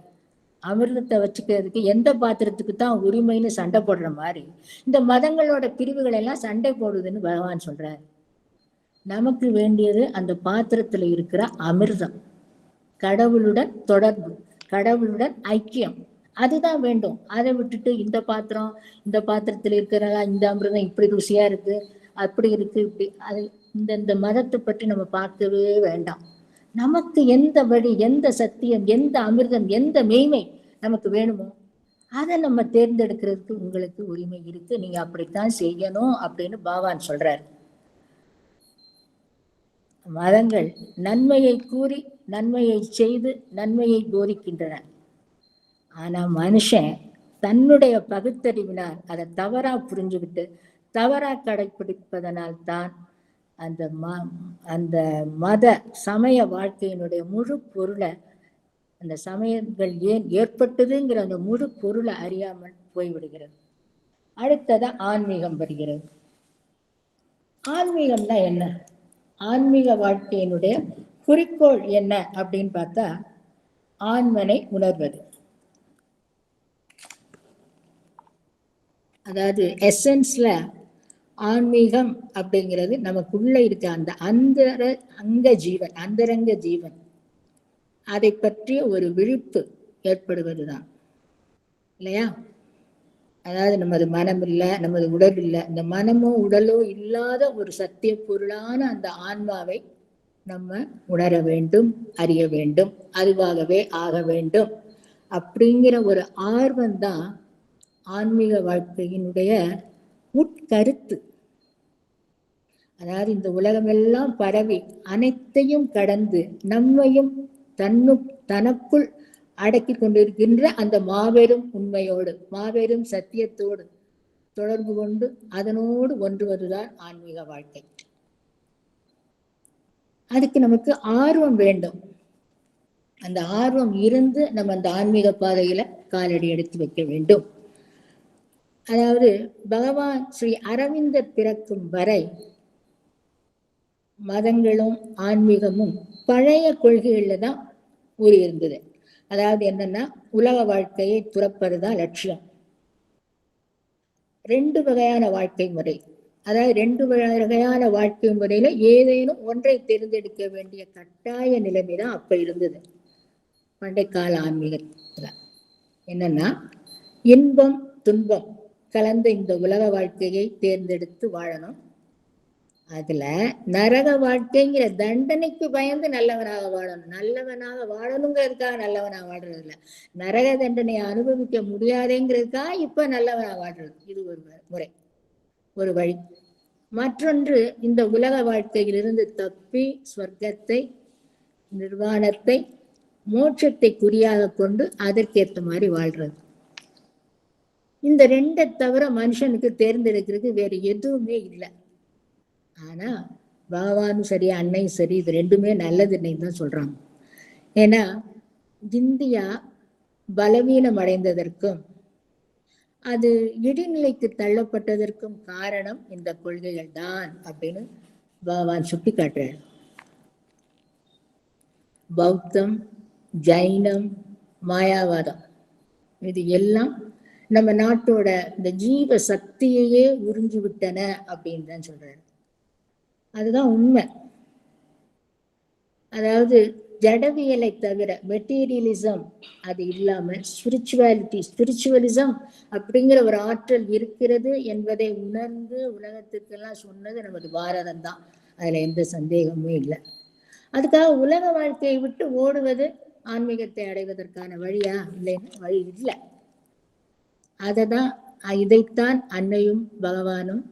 அமிர்தத்தை வச்சுக்கிறதுக்கு எந்த பாத்திரத்துக்கு தான் உரிமைன்னு சண்டை போடுற மாதிரி இந்த மதங்களோட பிரிவுகள் எல்லாம் சண்டை போடுதுன்னு பகவான் சொல்றாரு. நமக்கு வேண்டியது அந்த பாத்திரத்துல இருக்கிற அமிர்தம், கடவுளுடன் தொடர்பு, கடவுளுடன் ஐக்கியம், அதுதான் வேண்டும். அதை விட்டுட்டு இந்த பாத்திரத்துல இருக்கிற இந்த அமிர்தம் இப்படி ருசியா இருக்கு, அப்படி இருக்கு, இப்படி அது இந்த மதத்தை பற்றி நம்ம பார்க்கவே வேண்டாம். நமக்கு எந்த வழி, எந்த சத்தியம், எந்த அமிர்தம், எந்த மெய்மை நமக்கு வேணுமோ அதை நம்ம தேர்ந்தெடுக்கிறதுக்கு உங்களுக்கு உரிமை இருக்கு. நீங்க அப்படித்தான் செய்யணும் அப்படின்னு பகவான் சொல்றாரு. மதங்கள் நன்மையை கூறி நன்மையை செய்து நன்மையை போதிக்கின்றன. ஆனா மனுஷன் தன்னுடைய பகுத்தறிவினால் அதை தவறா புரிஞ்சுக்கிட்டு தவறா கடைபிடிப்பதனால் தான் அந்த மத சமய வாழ்க்கையினுடைய முழு பொருளை, அந்த சமயங்கள் ஏன் ஏற்பட்டதுங்கிற அந்த முழு பொருளை அறியாமல் போய்விடுகிறது. அடுத்ததா ஆன்மீகம் வருகிறது. ஆன்மீகம்னா என்ன? ஆன்மீக வாழ்க்கையினுடைய குறிக்கோள் என்ன அப்படின்னு பார்த்தா, ஆன்மனை உணர்வது. அதாவது எசன்ஸ்ல ஆன்மீகம் அப்படிங்கிறது நமக்குள்ள இருக்க அந்த அந்தரங்க ஜீவன், அதை பற்றிய ஒரு விழிப்பு ஏற்படுவதுதான் இல்லையா? அதாவது நமது மனம் இல்லை, நமது உடல் இல்லை, இந்த மனமோ உடலோ இல்லாத ஒரு சத்திய பொருளான அந்த ஆன்மாவை நம்ம உணர வேண்டும், அறிய வேண்டும், அதுவாகவே ஆக வேண்டும் அப்படிங்கிற ஒரு ஆர்வம் தான் ஆன்மீக வாழ்க்கையினுடைய உட்கருத்து. அதாவது இந்த உலகமெல்லாம் பரவி அனைத்தையும் கடந்து நம்மையும் தனக்குள் அடக்கி கொண்டிருக்கின்ற அந்த மாபெரும் உண்மையோடு, மாபெரும் சத்தியத்தோடு தொடர்பு கொண்டு அதனோடு ஒன்றுவதுதான் ஆன்மீக வாழ்க்கை. அதுக்கு நமக்கு ஆர்வம் வேண்டும். அந்த ஆர்வம் இருந்து நம்ம அந்த ஆன்மீக பாதையில காலடி எடுத்து வைக்க வேண்டும். அதாவது பகவான் ஸ்ரீ அரவிந்தர் பிறக்கும் வரை மதங்களும் ஆன்மீகமும் பழைய கொள்கைகள்ல தான் ஊறி இருந்தது. அதாவது என்னன்னா, உலக வாழ்க்கையை துறப்பதுதான் லட்சியம். 2 வகையான வாழ்க்கை முறை, அதாவது 2 வகையான வாழ்க்கை முறையில ஏதேனும் ஒன்றை தேர்ந்தெடுக்க வேண்டிய கட்டாய நிலைமைதான் அப்ப இருந்தது பண்டைக்கால ஆன்மீகத்துல. என்னன்னா, இன்பம் துன்பம் கலந்த இந்த உலக வாழ்க்கையை தேர்ந்தெடுத்து வாழணும். அதுல நரக வாழ்க்கைங்கிற தண்டனைக்கு பயந்து நல்லவனாக வாழணும். நல்லவனாக வாழணுங்கிறதுக்காக நல்லவனாக வாடுறது இல்லை, நரக தண்டனையை அனுபவிக்க முடியாதேங்கிறதுக்காக இப்ப நல்லவனாக வாடுறது. இது ஒரு முறை, ஒரு வழி. மற்றொன்று, இந்த உலக வாழ்க்கையிலிருந்து தப்பி சொர்க்கத்தை, நிர்வாணத்தை, மோட்சத்தை குறியாக கொண்டு அதற்கேற்ற மாதிரி வாழ்றது. இந்த 2 தவிர மனுஷனுக்கு தேர்ந்தெடுக்கிறதுக்கு வேற எதுவுமே இல்லை. ஆனா பகவானும் சரி அன்னையும் சரி இது 2மே நல்லதுன்னு தான் சொல்றாங்க. ஏன்னா இந்தியா பலவீனம் அடைந்ததற்கும் அது இடிநிலைக்கு தள்ளப்பட்டதற்கும் காரணம் இந்த கொள்கைகள் தான் அப்படின்னு பகவான் சுட்டி காட்டுறார். பௌத்தம், ஜைனம், மாயாவாதம் இது எல்லாம் நம்ம நாட்டோட இந்த ஜீவ சக்தியையே உறிஞ்சு விட்டன அப்படின்னு தான் சொல்றாரு. அதுதான் உண்மை. அதாவது ஜடவியலை தவிர மெட்டீரியலிசம் அது இல்லாம ஸ்பிரிச்சுவலிசம் அப்படிங்கிற ஒரு ஆற்றல் இருக்கிறது என்பதை உணர்ந்து உலகத்துக்கெல்லாம் சொன்னது நமது பாரதம் தான். அதுல எந்த சந்தேகமும் இல்லை. அதுக்காக உலக வாழ்க்கையை விட்டு ஓடுவது ஆன்மீகத்தை அடைவதற்கான வழியா? இல்லைன்னு வழி இல்லை. இதைத்தான் அன்னையும் பகவானும்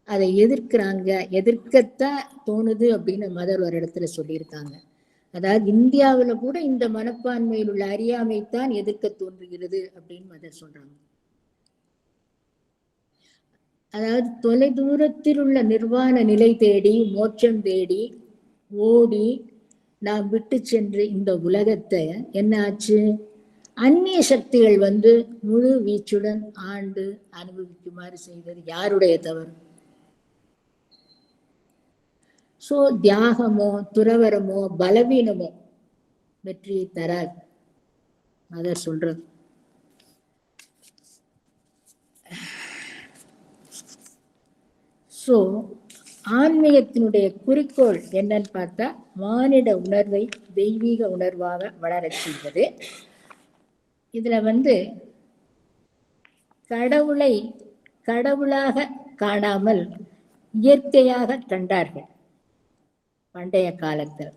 அதை எதிர்க்கிறாங்க, எதிர்க்கத்தான் தோணுது அப்படின்னு மதர் ஒரு இடத்துல சொல்லியிருக்காங்க. அதாவது இந்தியாவில் கூட இந்த மனப்பான்மையில் உள்ள அறியாமைத்தான் எதிர்க்க தோன்றுகிறது அப்படின்னு மதர் சொல்றாங்க. அதாவது தொலை தூரத்தில் உள்ள நிர்வாண நிலை தேடி மோட்சம் தேடி ஓடி நாம் விட்டு சென்று இந்த உலகத்தை என்ன ஆச்சு, அந்நிய சக்திகள் வந்து முழு வீச்சுடன் ஆண்டு அனுபவிக்குமாறு செய்தது யாருடைய தவறு? சோ தியாகமோ துறவரமோ பலவீனமோ வெற்றியை தராது. மதர் சொல்றது. சோ ஆன்மீகத்தினுடைய குறிக்கோள் என்னன்னு பார்த்தா, மானிட உணர்வை தெய்வீக உணர்வாக வளரச் செய்வது. இதுல வந்து கடவுளை கடவுளாக காணாமல் இயற்கையாக கண்டார்கள் பண்டைய காலத்தில்.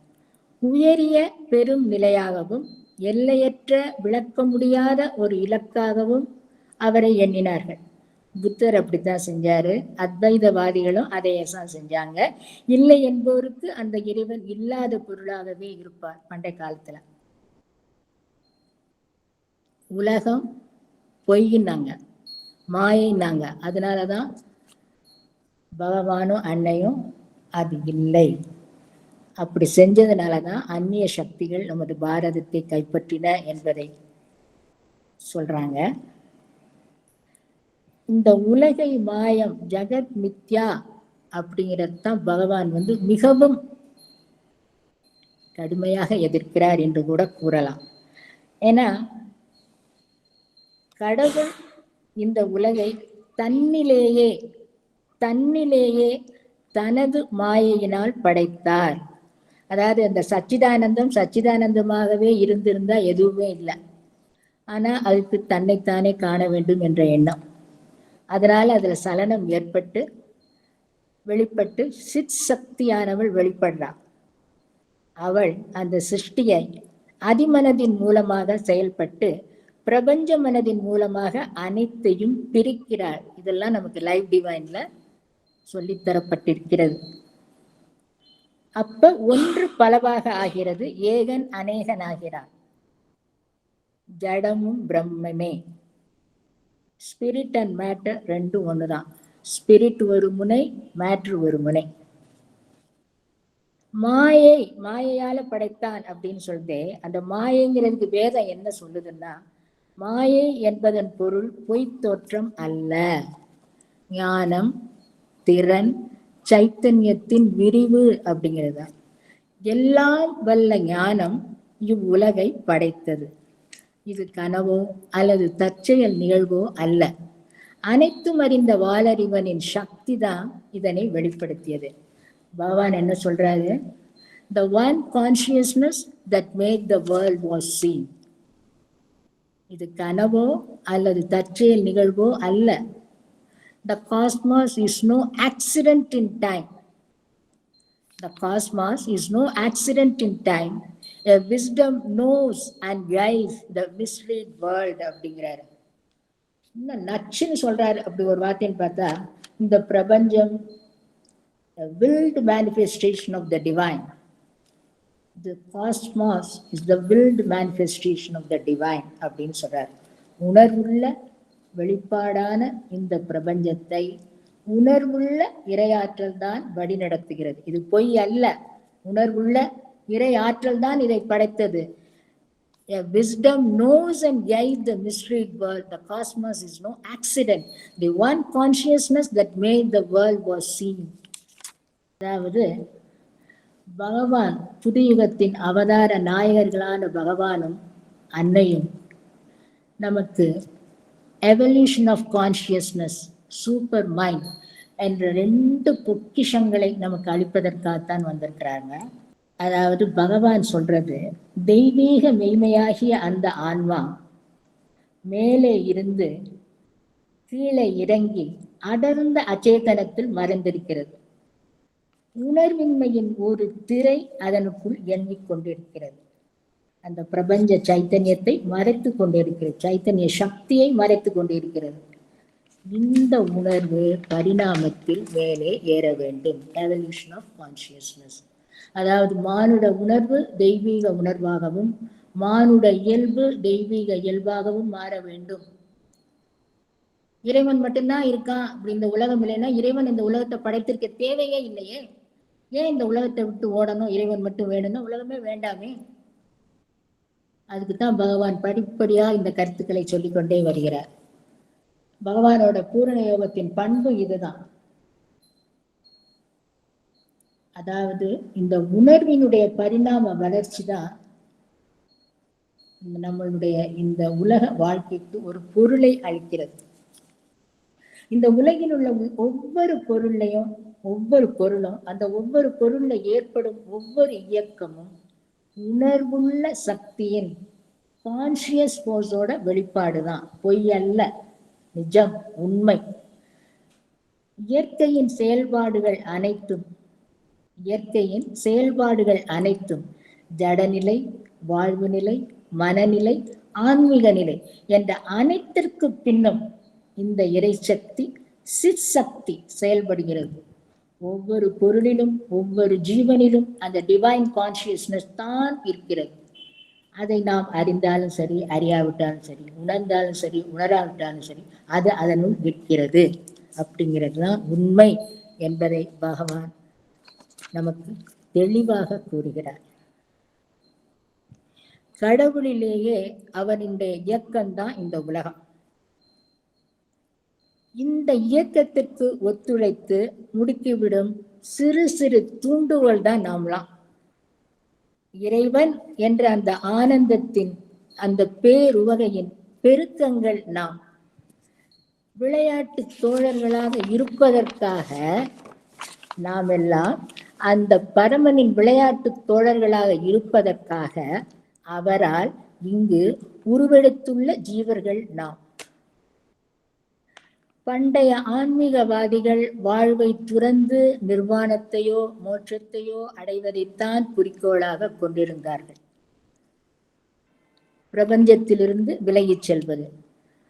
உயரிய பெரும் நிலையாகவும் எல்லையற்ற விளக்க முடியாத ஒரு இலக்காகவும் அவரை எண்ணினார்கள். புத்தர் அப்படித்தான் செஞ்சாரு, அத்வைதவாதிகளும் அதையேதான் செஞ்சாங்க. இல்லை என்போருக்கு அந்த இறைவன் இல்லாத பொருளாகவே இருப்பார். பண்டைய காலத்துல உலகம் பொய்னாங்க, மாயினாங்க. அதனாலதான் பகவானும் அன்னையும் அது இல்லை அப்படி செஞ்சதுனாலதான் அந்நிய சக்திகள் நமது பாரதத்தை கைப்பற்றின என்பதை சொல்றாங்க. இந்த உலகை மாயம் ஜெகத் மித்யா அப்படிங்கிறதான் பகவான் வந்து மிகவும் கடுமையாக எதிர்க்கிறார் என்று கூட கூறலாம். ஏன்னா கடவுள் இந்த உலகை தன்னிலேயே தனது மாயையினால் படைத்தார். அதாவது அந்த சச்சிதானந்தம் சச்சிதானந்தமாகவே இருந்திருந்தா எதுவுமே இல்லை. ஆனா அதுக்கு தன்னைத்தானே காண வேண்டும் என்ற எண்ணம், அதனால அதுல சலனம் ஏற்பட்டு வெளிப்பட்டு சித் சக்தியானவள் வெளிப்படுறாள். அவள் அந்த சிருஷ்டியை அதிமனதின் மூலமாக செயல்பட்டு பிரபஞ்ச மனதின் மூலமாக அனைத்தையும் பிரிக்கிறாள். இதெல்லாம் நமக்கு லைஃப் டிவைன்ல சொல்லித்தரப்பட்டிருக்கிறது. அப்ப ஒன்று பலவாக ஆகிறது, ஏகன் அநேகன் ஆகிறான். ஜடமும் பிரம்மே, ஸ்பிரிட் அண்ட் மேட்டர் ரெண்டும் ஒண்ணுதான். ஸ்பிரிட் ஒரு முனை, மேட்ரு ஒரு முனை. மாயையால படைத்தான் அப்படின்னு சொல்லிட்டு அந்த மாயைங்கிறதுக்கு வேதம் என்ன சொல்லுதுன்னா, மாயை என்பதன் பொருள் பொய் தோற்றம் அல்ல, ஞானம், திறன், சைத்தன்யத்தின் விரிவு அப்படிங்கிறது. எல்லாம் வல்ல ஞானம் இவ்வுலகை படைத்தது. இது கனவோ அல்லது தற்செயல் நிகழ்வோ அல்ல. அனைத்தும் அறிந்த வாலறிவனின் சக்தி தான் இதனை வெளிப்படுத்தியது. பகவான் என்ன சொல்றாரு? The one consciousness that made the world was seen. இது கனவோ அல்லது தற்செயல் நிகழ்வோ அல்ல. The cosmos is no accident in time. The cosmos is no accident in time. A wisdom knows and guides the misread world அப்படிங்கிறாரு. இன்னும் நச்சுன்னு சொல்றாரு. அப்படி ஒரு வார்த்தைன்னு பார்த்தா, இந்த பிரபஞ்சம் willed manifestation of the divine. The cosmos is the willed manifestation of the divine அப்படின்னு சொல்றாரு. உணர்வுள்ள வெளிப்பாடான இந்த பிரபஞ்சத்தை உணர்வுள்ள இறையாற்றல் தான் வழிநடத்துகிறது. இது பொய் அல்ல. உணர்வுள்ள இறையாற்றல் தான் இதை படைத்தது. A wisdom knows and guides the misread world. The cosmos is no accident. The one consciousness that made the world was seen. அதாவது பகவான் புதுயுகத்தின் அவதார நாயகர்களான பகவானும் அன்னையும் நமக்கு evolution of consciousness, supermind என்ற 2 பொக்கிஷங்களை நமக்கு அளிப்பதற்காகத்தான் வந்திருக்கிறாங்க. அதாவது பகவான் சொல்றது, தெய்வீக மெய்மையாகிய அந்த ஆன்மா மேலே இருந்து கீழே இறங்கி அடர்ந்த அச்சேதனத்தில் மறைந்திருக்கிறது. உணர்வின்மையின் ஒரு திரை அதனுக்குள் எண்ணிக் கொண்டிருக்கிறது. அந்த பிரபஞ்ச சைத்தன்யத்தை மறைத்து கொண்டிருக்கிறது, சைத்தன்ய சக்தியை மறைத்து கொண்டிருக்கிறது. இந்த உணர்வு பரிணாமத்தில் மேலே ஏற வேண்டும். Evolution of consciousness. அதாவது மானுட உணர்வு தெய்வீக உணர்வாகவும் மானுட இயல்பு தெய்வீக இயல்பாகவும் மாற வேண்டும். இறைவன் மட்டும்தான் இருக்கான் அப்படி இந்த உலகம் இல்லைன்னா இறைவன் இந்த உலகத்தை படைத்திருக்க தேவையே இல்லையே. ஏன் இந்த உலகத்தை விட்டு ஓடணும்? இறைவன் மட்டும் வேணும்னா உலகமே வேண்டாமே. அதுக்குத்தான் பகவான் படிப்படியா இந்த கருத்துக்களை சொல்லிக்கொண்டே வருகிறார். பகவானோட பூரண யோகத்தின் பண்பு இதுதான். அதாவது இந்த உணர்வினுடைய பரிணாம வளர்ச்சி தான் நம்மளுடைய இந்த உலக வாழ்க்கைக்கு ஒரு பொருளை அளிக்கிறது. இந்த உலகில் உள்ள ஒவ்வொரு பொருளையும் ஒவ்வொரு பொருளும் அந்த ஒவ்வொரு பொருள்ல ஏற்படும் ஒவ்வொரு இயக்கமும் உணர்வுள்ள சக்தியின் கான்சியஸ் போர்ஸோட வெளிப்பாடுதான். பொய் அல்ல, நிஜம், உண்மை. இயற்கையின் செயல்பாடுகள் அனைத்தும் ஜடநிலை, வாழ்வு நிலை, மனநிலை, ஆன்மீக நிலை என்ற அனைத்திற்கு பின்னும் இந்த இறைசக்தி சிற்சக்தி செயல்படுகிறது. ஒவ்வொரு பொருளிலும் ஒவ்வொரு ஜீவனிலும் அந்த டிவைன் கான்சியஸ்னஸ் தான் இருக்கிறது. அதை நாம் அறிந்தாலும் சரி, அறியாவிட்டாலும் சரி, உணர்ந்தாலும் சரி, உணராவிட்டாலும் சரி, அது அதனுள் இருக்கிறது. அப்படிங்கிறது தான் உண்மை என்பதை பகவான் நமக்கு தெளிவாக கூறுகிறார். கடவுளிலேயே அவனுடைய இயக்கம்தான் இந்த உலகம். இந்த இயக்கத்திற்கு ஒத்துழைத்து முடுக்கிவிடும் சிறு சிறு தூண்டுகோல் தான் நாம்லாம். இறைவன் என்ற அந்த ஆனந்தத்தின் அந்த பேருவகையின் பெருக்கங்கள் நாம். விளையாட்டு தோழர்களாக இருப்பதற்காக நாம் எல்லாம் அந்த பரமனின் விளையாட்டு தோழர்களாக இருப்பதற்காக அவரால் இங்கு உருவெடுத்துள்ள ஜீவர்கள் நாம். பண்டைய ஆன்மீகவாதிகள் வாழ்வை துறந்து நிர்வாணத்தையோ மோட்சத்தையோ அடைவதைத்தான் குறிக்கோளாக கொண்டிருந்தார்கள். பிரபஞ்சத்திலிருந்து விலகிச் செல்வது.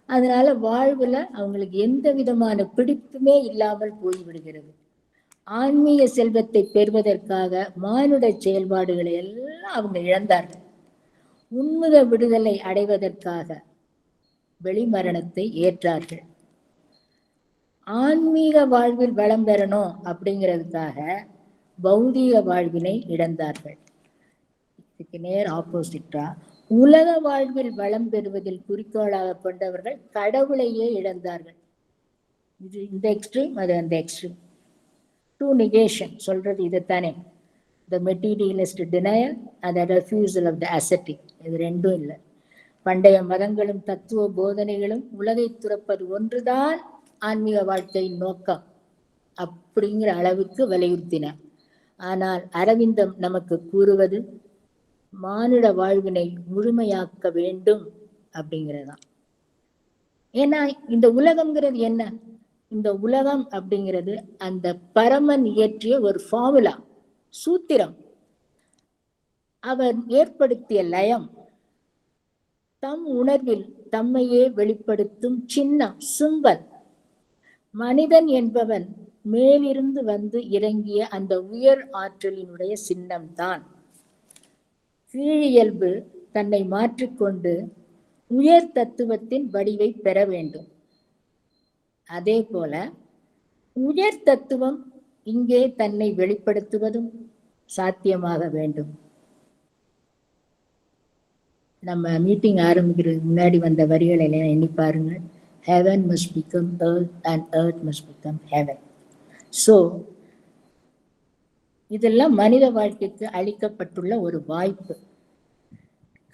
அதனால வாழ்வுல அவங்களுக்கு எந்த விதமான பிடிப்புமே இல்லாமல் போய்விடுகிறது. ஆன்மீக செல்வத்தை பெறுவதற்காக மானுட செயல்பாடுகளை எல்லாம் அவங்க இழந்தார்கள். உண்முக விடுதலை அடைவதற்காக வெளிமரணத்தை ஏற்றார்கள். ஆன்மீக வாழ்வில் வளம் பெறணும் அப்படிங்கிறதுக்காக பௌதீக வாழ்வினை இழந்தார்கள். இதுக்கு நேர் ஆப்போசிட்டா உலக வாழ்வில் வளம் பெறுவதில் குறிக்கோளாக கொண்டவர்கள் கடவுளையே இழந்தார்கள். இது இந்த எக்ஸ்ட்ரீம், அது அந்த எக்ஸ்ட்ரீம். ட்ரூ நெகேஷன் சொல்றது இதுதானே. The materialist denial and refusal of the ascetic. இது ரெண்டும் இல்லை. பண்டைய மதங்களும் தத்துவ போதனைகளும் உலகை துறப்பது ஒன்றுதான் ஆன்மீக வாழ்க்கையின் நோக்கம் அப்படிங்கிற அளவுக்கு வலியுறுத்தின. ஆனால் அரவிந்தம் நமக்கு கூறுவது மானுட வாழ்வினை முழுமையாக்க வேண்டும் அப்படிங்கிறதான். ஏன்னா இந்த உலகம்ங்கிறது என்ன? இந்த உலகம் அப்படிங்கிறது அந்த பரமன் இயற்றிய ஒரு ஃபார்முலா, சூத்திரம். அவர் ஏற்படுத்திய லயம், தம் உணர்வில் தம்மையே வெளிப்படுத்தும் சின்னம், சிம்பல். மனிதன் என்பவன் மேலிருந்து வந்து இறங்கிய அந்த உயர் ஆற்றலினுடைய சின்னம்தான். கீழியல்பு தன்னை மாற்றிக்கொண்டு உயர் தத்துவத்தின் வடிவை பெற வேண்டும். அதே போல உயர் தத்துவம் இங்கே தன்னை வெளிப்படுத்துவதும் சாத்தியமாக வேண்டும். நம்ம மீட்டிங் ஆரம்பிக்கிறதுக்கு முன்னாடி வந்த வரிகளை எல்லாம் எண்ணி பாருங்கள். Heaven must become earth and earth must become heaven. So இதெல்லாம் மனித வாழ்க்கைக்கு அளிக்கப்பட்டுள்ள ஒரு வாய்ப்பு.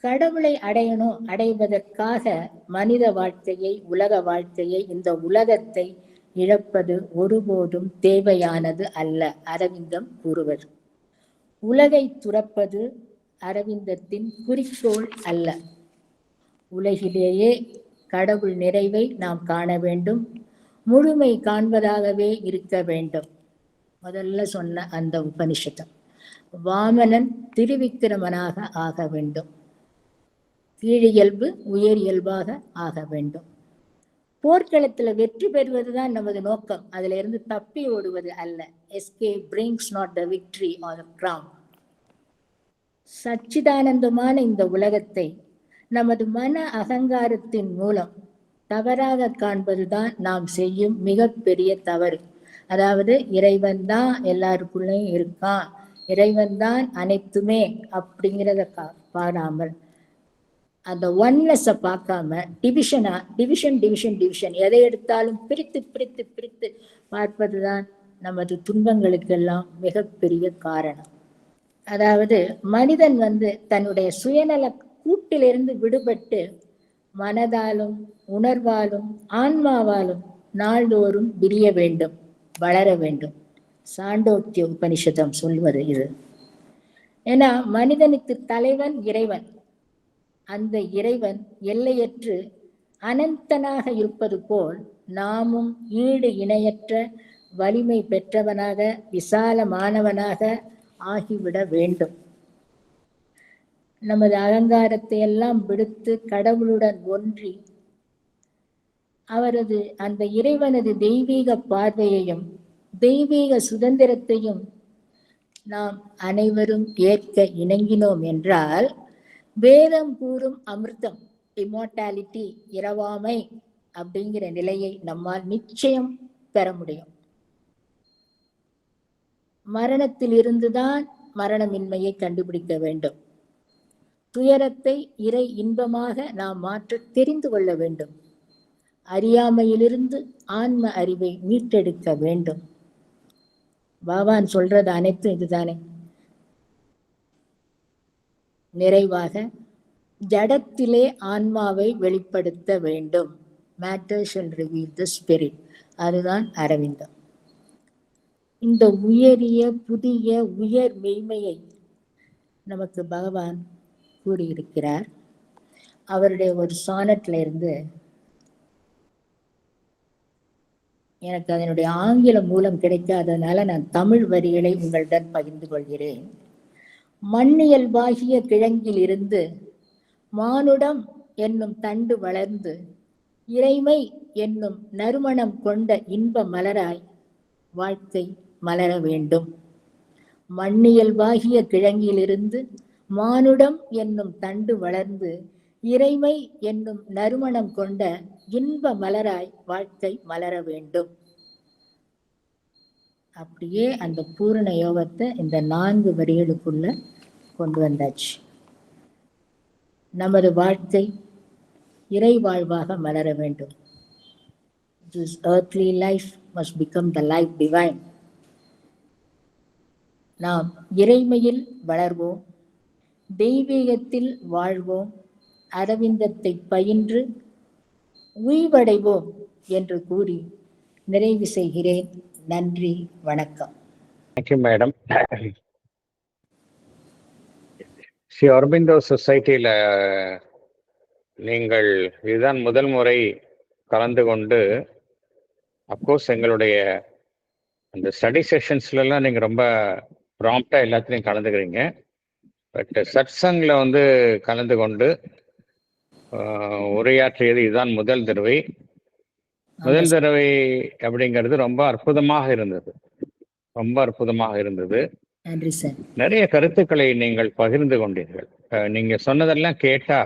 கடவுளை அடையணும், அடைவதற்காக மனித வாழ்க்கையை, உலக வாழ்க்கையை, இந்த உலகத்தை இழப்பது ஒருபோதும் தேவையானது அல்ல அரவிந்தம் கூறுவது. உலகை துறப்பது அரவிந்தத்தின் குறிக்கோள் அல்ல. உலகிலேயே கடவுள் நிறைவை நாம் காண வேண்டும், முழுமை காண்பதாகவே இருக்க வேண்டும். முதல்ல சொன்ன அந்த உபனிஷதம். வாமனன் திருவிக்கிரமனாக ஆக வேண்டும், கீழியல்பு உயர் இயல்பாக ஆக வேண்டும். போர்க்களத்துல வெற்றி பெறுவதுதான் நமது நோக்கம், அதுல இருந்து தப்பி ஓடுவது அல்ல. Escape brings not the victory or the crown. சச்சிதானந்தமான இந்த உலகத்தை நமது மன அகங்காரத்தின் மூலம் தவறாக காண்பதுதான் நாம் செய்யும் மிகப்பெரிய தவறு. அதாவது இறைவன் தான் எல்லாருக்குள்ளேயும் இருக்கான், இறைவன் தான் அனைத்துமே அப்படிங்கிறத பாராமல், அந்த ஒன்னஸை பார்க்காம டிவிஷன் எதை எடுத்தாலும் பிரித்து பிரித்து பிரித்து பார்ப்பதுதான் நமது துன்பங்களுக்கெல்லாம் மிகப்பெரிய காரணம். அதாவது மனிதன் தன்னுடைய சுயநல கூட்டிலிருந்து விடுபட்டு மனதாலும் உணர்வாலும் ஆன்மாவாலும் நாள்தோறும் விரிய வேண்டும், வளர வேண்டும். சாண்டோக்கிய உபனிஷதம் சொல்வது இது. ஏன்னா மனிதனுக்கு தலைவன் இறைவன். அந்த இறைவன் எல்லையற்று அனந்தனாக இருப்பது போல் நாமும் ஈடு இணையற்ற வலிமை பெற்றவனாக விசாலமானவனாக ஆகிவிட வேண்டும். நமது அகங்காரத்தை எல்லாம் விடுத்து கடவுளுடன் ஒன்றி அவரது அந்த இறைவனது தெய்வீக பார்வையையும் தெய்வீக சுதந்திரத்தையும் நாம் அனைவரும் ஏற்க இணங்கினோம் என்றால் வேதம் கூறும் அமிர்தம், இம்மோர்டாலிட்டி, இரவாமை அப்படிங்கிற நிலையை நம்மால் நிச்சயம் பெற முடியும். மரணத்தில் இருந்துதான் மரணமின்மையை கண்டுபிடிக்க வேண்டும். துயரத்தை இறை இன்பமாக நாம் மாற்ற தெரிந்து கொள்ள வேண்டும். அறியாமையிலிருந்து ஆன்ம அறிவை மீட்டெடுக்க வேண்டும். பகவான் சொல்றது அனைத்தும் இதுதானே. நிறைவாக ஜடத்திலே ஆன்மாவை வெளிப்படுத்த வேண்டும். Matter shall reveal the spirit. அதுதான் அரவிந்தம். இந்த உயரிய புதிய உயர் மெய்மையை நமக்கு பகவான் கூறியிருக்கிறார். அவருடைய ஒரு சானட்ல இருந்து எனக்கு அதனுடைய ஆங்கில மூலம் கிடைக்காதனால நான் தமிழ் வரிகளை உங்களுடன் பகிர்ந்து கொள்கிறேன். மண்ணியல்பாகிய கிழங்கில் இருந்து மானுடம் என்னும் தண்டு வளர்ந்து இறைமை என்னும் நறுமணம் கொண்ட இன்ப மலராய் வாழ்க்கை மலர வேண்டும். மண்ணியல்பாகிய கிழங்கிலிருந்து மானுடம் என்னும் தண்டு வளர்ந்து இறைமை என்னும் நறுமணம் கொண்ட இன்ப மலராய் வாழ்க்கை மலர வேண்டும். அப்படியே அந்த பூரண யோகத்தை இந்த 4 வரிகளுக்குள்ள கொண்டு வந்தாச்சு. நமது வாழ்க்கை இறை வாழ்வாக மலர வேண்டும். This earthly life must become the life divine. நாம் இறைமையில் வளர்வோம், தெய்வீகத்தில் வாழ்வோம், அரவிந்தத்தை பயின்று உய்வடைவோம் என்று கூறி நிறைவு செய்கிறேன். நன்றி, வணக்கம். Thank you madam. ஸ்ரீ அரபிந்தோ சொசைட்டியில் நீங்கள் இதுதான் முதல் முறை கலந்து கொண்டு, அப்கோர்ஸ் எங்களுடைய அந்த ஸ்டடி செஷன்ஸ்லாம் நீங்கள் ரொம்ப ப்ராம்ப்டாக எல்லாத்துலேயும் கலந்துக்கிறீங்க. பட் சத்சங்கில் வந்து கலந்து கொண்டு உரையாற்றியது இதுதான் முதல் தடவை. முதல் தடவை அப்படிங்கிறது ரொம்ப அற்புதமாக இருந்தது, ரொம்ப அற்புதமாக இருந்தது. நன்றி சார். நிறைய கருத்துக்களை நீங்கள் பகிர்ந்து கொண்டீர்கள். நீங்க சொன்னதெல்லாம் கேட்டா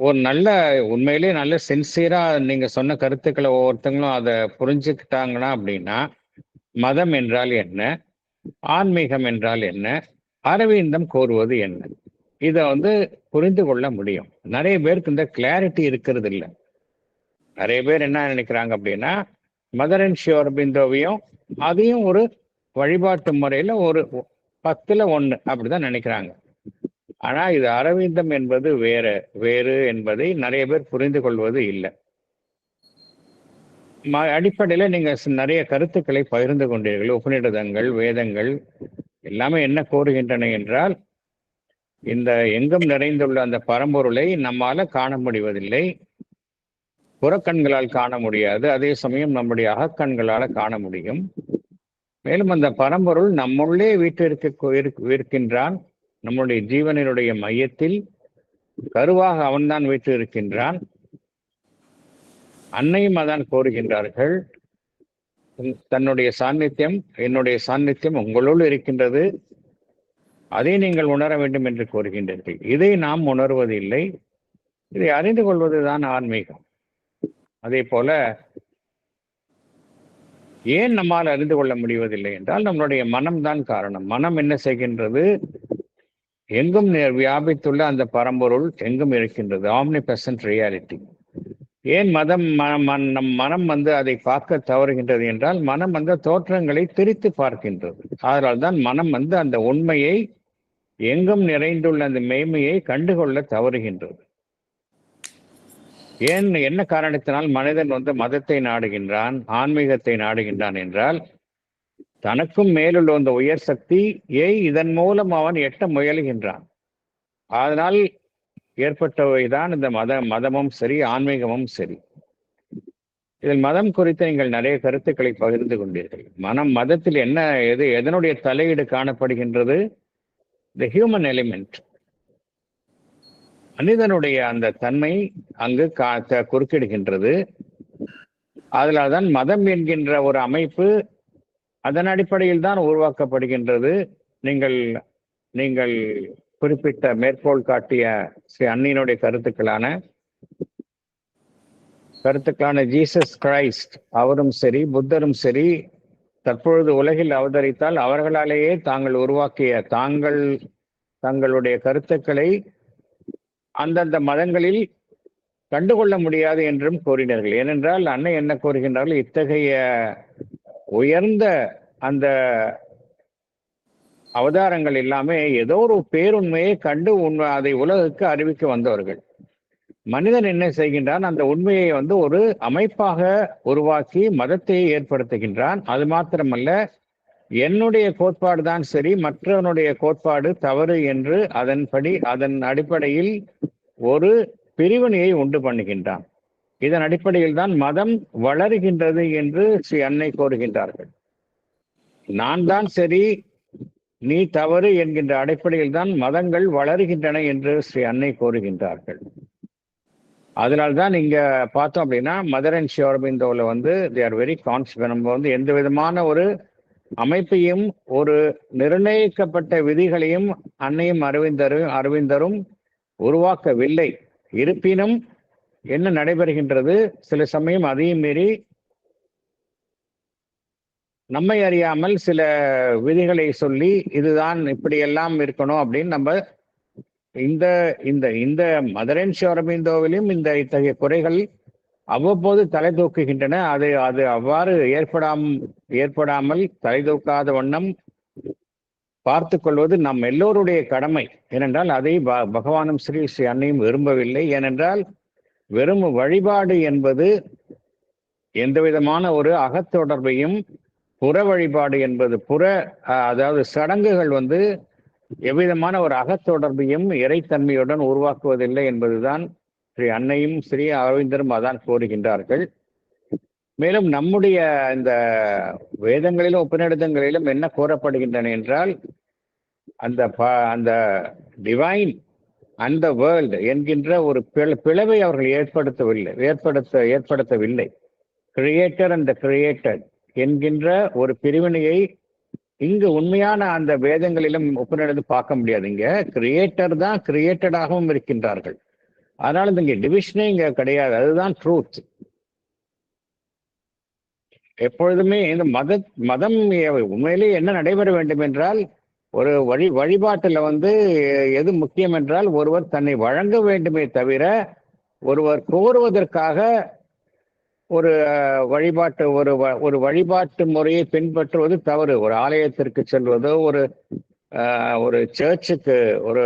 ஒரு நல்ல, உண்மையிலேயே நல்ல சின்சியரா நீங்க சொன்ன கருத்துக்களை ஒவ்வொருத்தங்களும் அதை புரிஞ்சுக்கிட்டாங்கன்னா அப்படின்னா, மதம் என்றால் என்ன, ஆன்மீகம் என்றால் என்ன, அரவிந்தம் கோருவது என்ன, இதை வந்து புரிந்து கொள்ள முடியும். நிறைய பேருக்கு இந்த கிளாரிட்டி இருக்கிறது இல்லை. நிறைய பேர் என்ன நினைக்கிறாங்க அப்படின்னா, மதர் அண்ட் ஸ்ரீ அரபிந்தோவையும் அதையும் ஒரு வழிபாட்டு முறையில ஒரு 10ல் 1 அப்படிதான் நினைக்கிறாங்க. ஆனா இது அரவிந்தம் என்பது வேறு என்பதை நிறைய பேர் புரிந்து கொள்வது இல்லை. அடிப்படையில நீங்க நிறைய கருத்துக்களை பகிர்ந்து கொண்டீர்கள். உபநிடதங்கள், வேதங்கள் எல்லாமே என்ன கோருகின்றன என்றால், இந்த எங்கும் நிறைந்துள்ள அந்த பரம்பொருளை நம்மால காண முடிவதில்லை, புறக்கண்களால் காண முடியாது, அதே சமயம் நம்முடைய அகக்கண்களால காண முடியும். மேலும் அந்த பரம்பொருள் நம்முள்ளே இருக்கின்றான். நம்முடைய ஜீவனினுடைய மையத்தில் கருவாக அவன்தான் வீட்டு இருக்கின்றான். அன்னையும் அதான் கோருகின்றார்கள், தன்னுடைய சாநித்தியம், என்னுடைய சாநித்தியம் உங்களோடு இருக்கின்றது, அதை நீங்கள் உணர வேண்டும் என்று கோருகின்றீர்கள். இதை நாம் உணர்வதில்லை. இதை அறிந்து கொள்வதுதான் ஆன்மீகம். அதே போல ஏன் நம்மால் அறிந்து கொள்ள முடிவதில்லை என்றால், நம்மளுடைய மனம்தான் காரணம். மனம் என்ன செய்கின்றது? எங்கும் வியாபித்துள்ள அந்த பரம்பொருள் எங்கும் இருக்கின்றது, ஆம்னிபெசன்ட் ரியாலிட்டி. ஏன் நம் மனம் வந்து அதை பார்க்க தவறுகின்றது என்றால், மனம் அந்த தோற்றங்களை திரித்து பார்க்கின்றது. அதனால் தான் மனம் வந்து அந்த உண்மையை, எங்கும் நிறைந்துள்ள அந்த மெய்மையை கண்டுகொள்ள தவறுகின்றது. என்ன காரணத்தினால் மனிதன் வந்து மதத்தை நாடுகின்றான், ஆன்மீகத்தை நாடுகின்றான் என்றால், தனக்கும் மேலுள்ள அந்த உயர் சக்தியை இதன் மூலம் அவன் எட்ட முயலுகின்றான். அதனால் ஏற்பட்டவைதான் இந்த மதமும் சரி, ஆன்மீகமும் சரி. இதில் மதம் குறித்து நீங்கள் நிறைய கருத்துக்களை பகிர்ந்து கொண்டீர்கள். மதத்தில் என்ன, எதனுடைய தலையீடு காணப்படுகின்றது? தி ஹியூமன் எலிமெண்ட், மனிதனுடைய அந்த தன்மை அங்கு குறுக்கிடுகின்றது. அதனால்தான் மதம் என்கின்ற ஒரு அமைப்பு அதன் அடிப்படையில் தான் உருவாக்கப்படுகின்றது. நீங்கள் குறிப்பிட்ட மேற்கோள் காட்டிய ஸ்ரீ அன்னையினுடைய கருத்துக்களான ஜீசஸ் கிரைஸ்ட் அவரும் சரி, புத்தரும் சரி, தற்பொழுது உலகில் அவதரித்தால் அவர்களாலேயே தாங்கள் உருவாக்கிய தங்களுடைய கருத்துக்களை அந்தந்த மதங்களில் கண்டுகொள்ள முடியாது என்றும் கூறினார்கள். ஏனென்றால் அன்னை என்ன கூறுகின்றார்கள்? இத்தகைய உயர்ந்த அந்த அவதாரங்கள் எல்லாமே ஏதோ ஒரு பேருண்மையை கண்டு அதை உலகுக்கு அறிவிக்க வந்தவர்கள். மனிதன் என்ன செய்கின்றான்? அந்த உண்மையை வந்து ஒரு அமைப்பாக உருவாக்கி மதத்தை ஏற்படுத்துகின்றான். அது மாத்திரமல்ல, என்னுடைய கோட்பாடு தான் சரி, மற்றவனுடைய கோட்பாடு தவறு என்று அதன் அடிப்படையில் ஒரு பிரிவினையை உண்டு பண்ணுகின்றான். இதன் அடிப்படையில் தான் மதம் வளருகின்றது என்று ஸ்ரீ அன்னை கோருகின்றார்கள். நான் தான் சரி, நீ தவறு என்கின்ற அடிப்படையில் தான் மதங்கள் வளருகின்றன என்று ஸ்ரீ அன்னை கோருகின்றார்கள். அதனால்தான் இங்க பார்த்தோம் அப்படின்னா, மதர் அண்ட் ஸ்ரீ அரபிந்தோவில் வந்து தே ஆர் வெரி கான்சியஸ். நம்ம வந்து எந்த விதமான ஒரு அமைப்பையும், ஒரு நிர்ணயிக்கப்பட்ட விதிகளையும் அன்னையும் அரவிந்தரும் உருவாக்கவில்லை. இருப்பினும் என்ன நடைபெறுகின்றது? சில சமயம் அதையும் மீறி நம்மை அறியாமல் சில விதிகளை சொல்லி, இதுதான் இப்படியெல்லாம் இருக்கணும் அப்படின்னு நம்ம இந்த இந்த இந்த மதர் அண்ட் ஸ்ரீ அரபிந்தோவிலும் இத்தகைய குறைகள் அவ்வப்போது தலை தூக்குகின்றன. அது அது அவ்வாறு ஏற்படாமல் தலை தூக்காத வண்ணம் பார்த்து கொள்வது நம் எல்லோருடைய கடமை. ஏனென்றால் அதை பகவானும் ஸ்ரீ ஸ்ரீ அன்னையும் விரும்பவில்லை. ஏனென்றால் வெறும் வழிபாடு என்பது எந்த விதமான ஒரு அகத்தொடர்பையும், புற வழிபாடு என்பது அதாவது சடங்குகள் எவ்விதமான ஒரு அகத்தொடர்பையும் இறைத்தன்மையுடன் உருவாக்குவதில்லை என்பதுதான் ஸ்ரீ அன்னையும் ஸ்ரீ அரவிந்தரும் அதான் கோருகின்றார்கள். மேலும் நம்முடைய இந்த வேதங்களிலும் உபநிடதங்களிலும் என்ன கூறப்படுகின்றன என்றால், அந்த டிவைன் அந்த வேர்ல்டு என்கின்ற ஒரு பிளவை அவர்கள் ஏற்படுத்தவில்லை. கிரியேட்டர் அண்ட் கிரியேட்டட் என்கின்ற ஒரு பிரிவினையை இங்கு உண்மையான அந்த வேதங்களிலும் ஒப்பினது பார்க்க முடியாது. இங்க கிரியேட்டர் தான் கிரியேட்டடாகவும் இருக்கின்றார்கள். அதனால இங்க டிவிஷனே இங்க கிடையாது. அதுதான் ட்ரூத். எப்பொழுதுமே இந்த மதம் உண்மையிலேயே என்ன நடைபெற வேண்டும் என்றால், ஒரு வழிபாட்டுல எது முக்கியம் என்றால், ஒருவர் தன்னை வழங்க வேண்டுமே தவிர ஒருவர் கோருவதற்காக ஒரு வழிபாட்டு முறையை பின்பற்றுவது தவறு. ஒரு ஆலயத்திற்கு செல்வதோ, ஒரு சர்ச்சுக்கு, ஒரு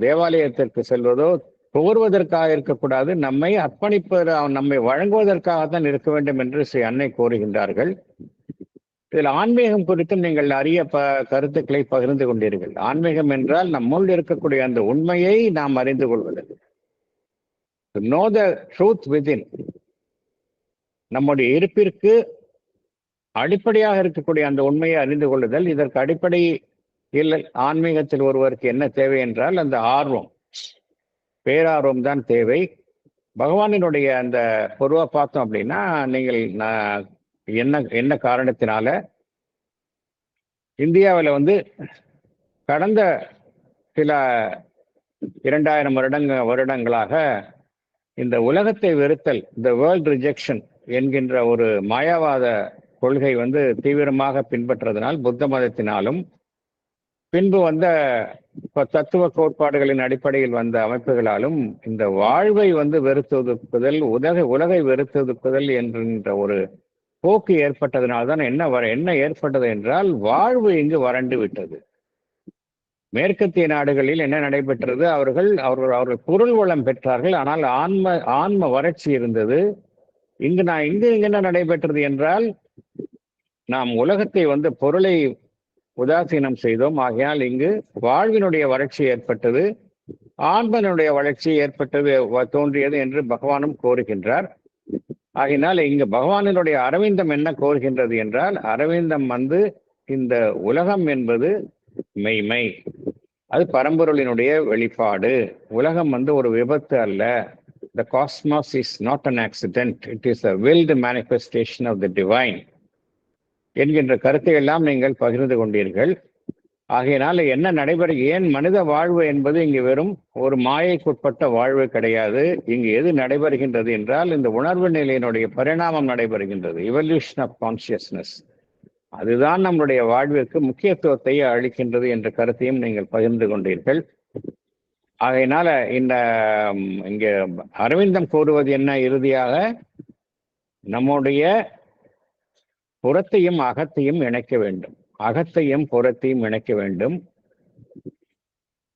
தேவாலயத்திற்கு செல்வதோ கோருவதற்காக இருக்கக்கூடாது. நம்மை நம்மை வழங்குவதற்காகத்தான் இருக்க வேண்டும் என்று ஸ்ரீ அன்னை கோருகின்றார்கள். இதில் ஆன்மீகம் குறித்தும் நீங்கள் நிறைய கருத்துக்களை பகிர்ந்து கொண்டீர்கள். ஆன்மீகம் என்றால் நம்முள் இருக்கக்கூடிய அந்த உண்மையை நாம் அறிந்து கொள்வது. know the truth within. நம்முடைய இருப்பிற்கு அடிப்படையாக இருக்கக்கூடிய அந்த உண்மையை அறிந்து கொள்ளுதல். இதற்கு அடிப்படை இல்லை. ஆன்மீகத்தில் ஒருவருக்கு என்ன தேவை என்றால் அந்த ஆர்வம், பேரார்வம் தான் தேவை. பகவானினுடைய அந்த பொதுவாக பார்த்தோம் அப்படின்னா, நீங்கள் என்ன காரணத்தினால இந்தியாவில் கடந்த சில 2000 வருடங்களாக இந்த உலகத்தை வெறுத்தல், இந்த வேர்ல்ட் ரிஜெக்ஷன் என்கின்ற ஒரு மாயாவாத கொள்கை தீவிரமாக பின்பற்றதனால், புத்த மதத்தினாலும் பின்பு தத்துவ கோட்பாடுகளின் அடிப்படையில் வந்த அமைப்புகளாலும் இந்த வாழ்வை வெறுத்தொதுக்குதல், உலகை வெறுத்தொதுக்குதல் என்கின்ற ஒரு போக்கு ஏற்பட்டதனால்தான் என்ன ஏற்பட்டது என்றால், வாழ்வு இங்கு வறண்டு விட்டது. மேற்கத்திய நாடுகளில் என்ன நடைபெற்றது? அவர்கள் பொருள் வளம் பெற்றார்கள், ஆனால் ஆன்ம வறட்சி இருந்தது. இங்கு என்ன நடைபெற்றது என்றால், நாம் உலகத்தை பொருளை உதாசீனம் செய்தோம். ஆகையால் இங்கு வாழ்வினுடைய வறட்சி ஏற்பட்டது, ஆன்மனுடைய வளர்ச்சி தோன்றியது என்று பகவானும் கோருகின்றார். ஆகையினால் இங்கு பகவானினுடைய அரவிந்தம் என்ன கோருகின்றது என்றால், அரவிந்தம் இந்த உலகம் என்பது மெய்மை, அது பரம்பொருளினுடைய வெளிப்பாடு. உலகம் ஒரு விபத்து அல்ல. The cosmos is not an accident. It is a willed manifestation of the divine என்கின்ற கருத்தை எல்லாம் நீங்கள் பகிர்ந்து கொண்டீர்கள். ஆகையினால என்ன ஏன் மனித வாழ்வு என்பது இங்கு வெறும் ஒரு மாயைக்குட்பட்ட வாழ்வு கிடையாது. இங்கு எது நடைபெறுகின்றது என்றால், இந்த உணர்வு நிலையினுடைய பரிணாமம் நடைபெறுகின்றது. Evolution of consciousness. அதுதான் நம்முடைய வாழ்விற்கு முக்கியத்துவத்தை அளிக்கின்றது என்ற கருத்தையும் நீங்கள் பகிர்ந்து கொண்டீர்கள். ஆகையினால இங்க அரவிந்தம் கூறுவது என்ன? இறுதியாக நம்முடைய புறத்தையும் அகத்தையும் இணைக்க வேண்டும், அகத்தையும் புறத்தையும் இணைக்க வேண்டும்.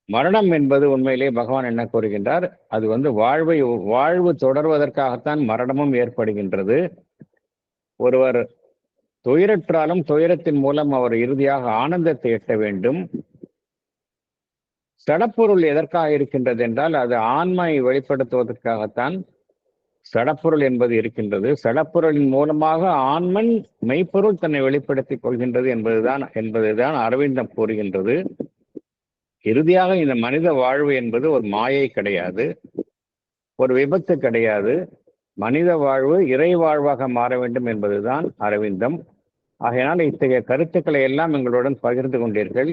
மரணம் என்பது உண்மையிலே பகவான் என்ன கூறுகின்றார்? அது வாழ்வு தொடர்வதற்காகத்தான் மரணமும் ஏற்படுகின்றது. ஒருவர் துயரற்றாலும் துயரத்தின் மூலம் அவர் இறுதியாக ஆனந்தத்தை எட்ட வேண்டும். சடப்பொருள் எதற்காக இருக்கின்றது என்றால், அது ஆன்மாவை வெளிப்படுத்துவதற்காகத்தான் சடப்பொருள் என்பது இருக்கின்றது. சடப்பொருளின் மூலமாக ஆன்மன் மெய்ப்பொருள் தன்னை வெளிப்படுத்திக் கொள்கின்றது என்பதுதான் அரவிந்தம் கூறுகின்றது. இறுதியாக இந்த மனித வாழ்வு என்பது ஒரு மாயை கிடையாது, ஒரு விபத்து கிடையாது. மனித வாழ்வு இறை வாழ்வாக மாற வேண்டும் என்பதுதான் அரவிந்தம். ஆகையினால் இத்தகைய கருத்துக்களை எல்லாம் எங்களுடன் பகிர்ந்து கொண்டீர்கள்.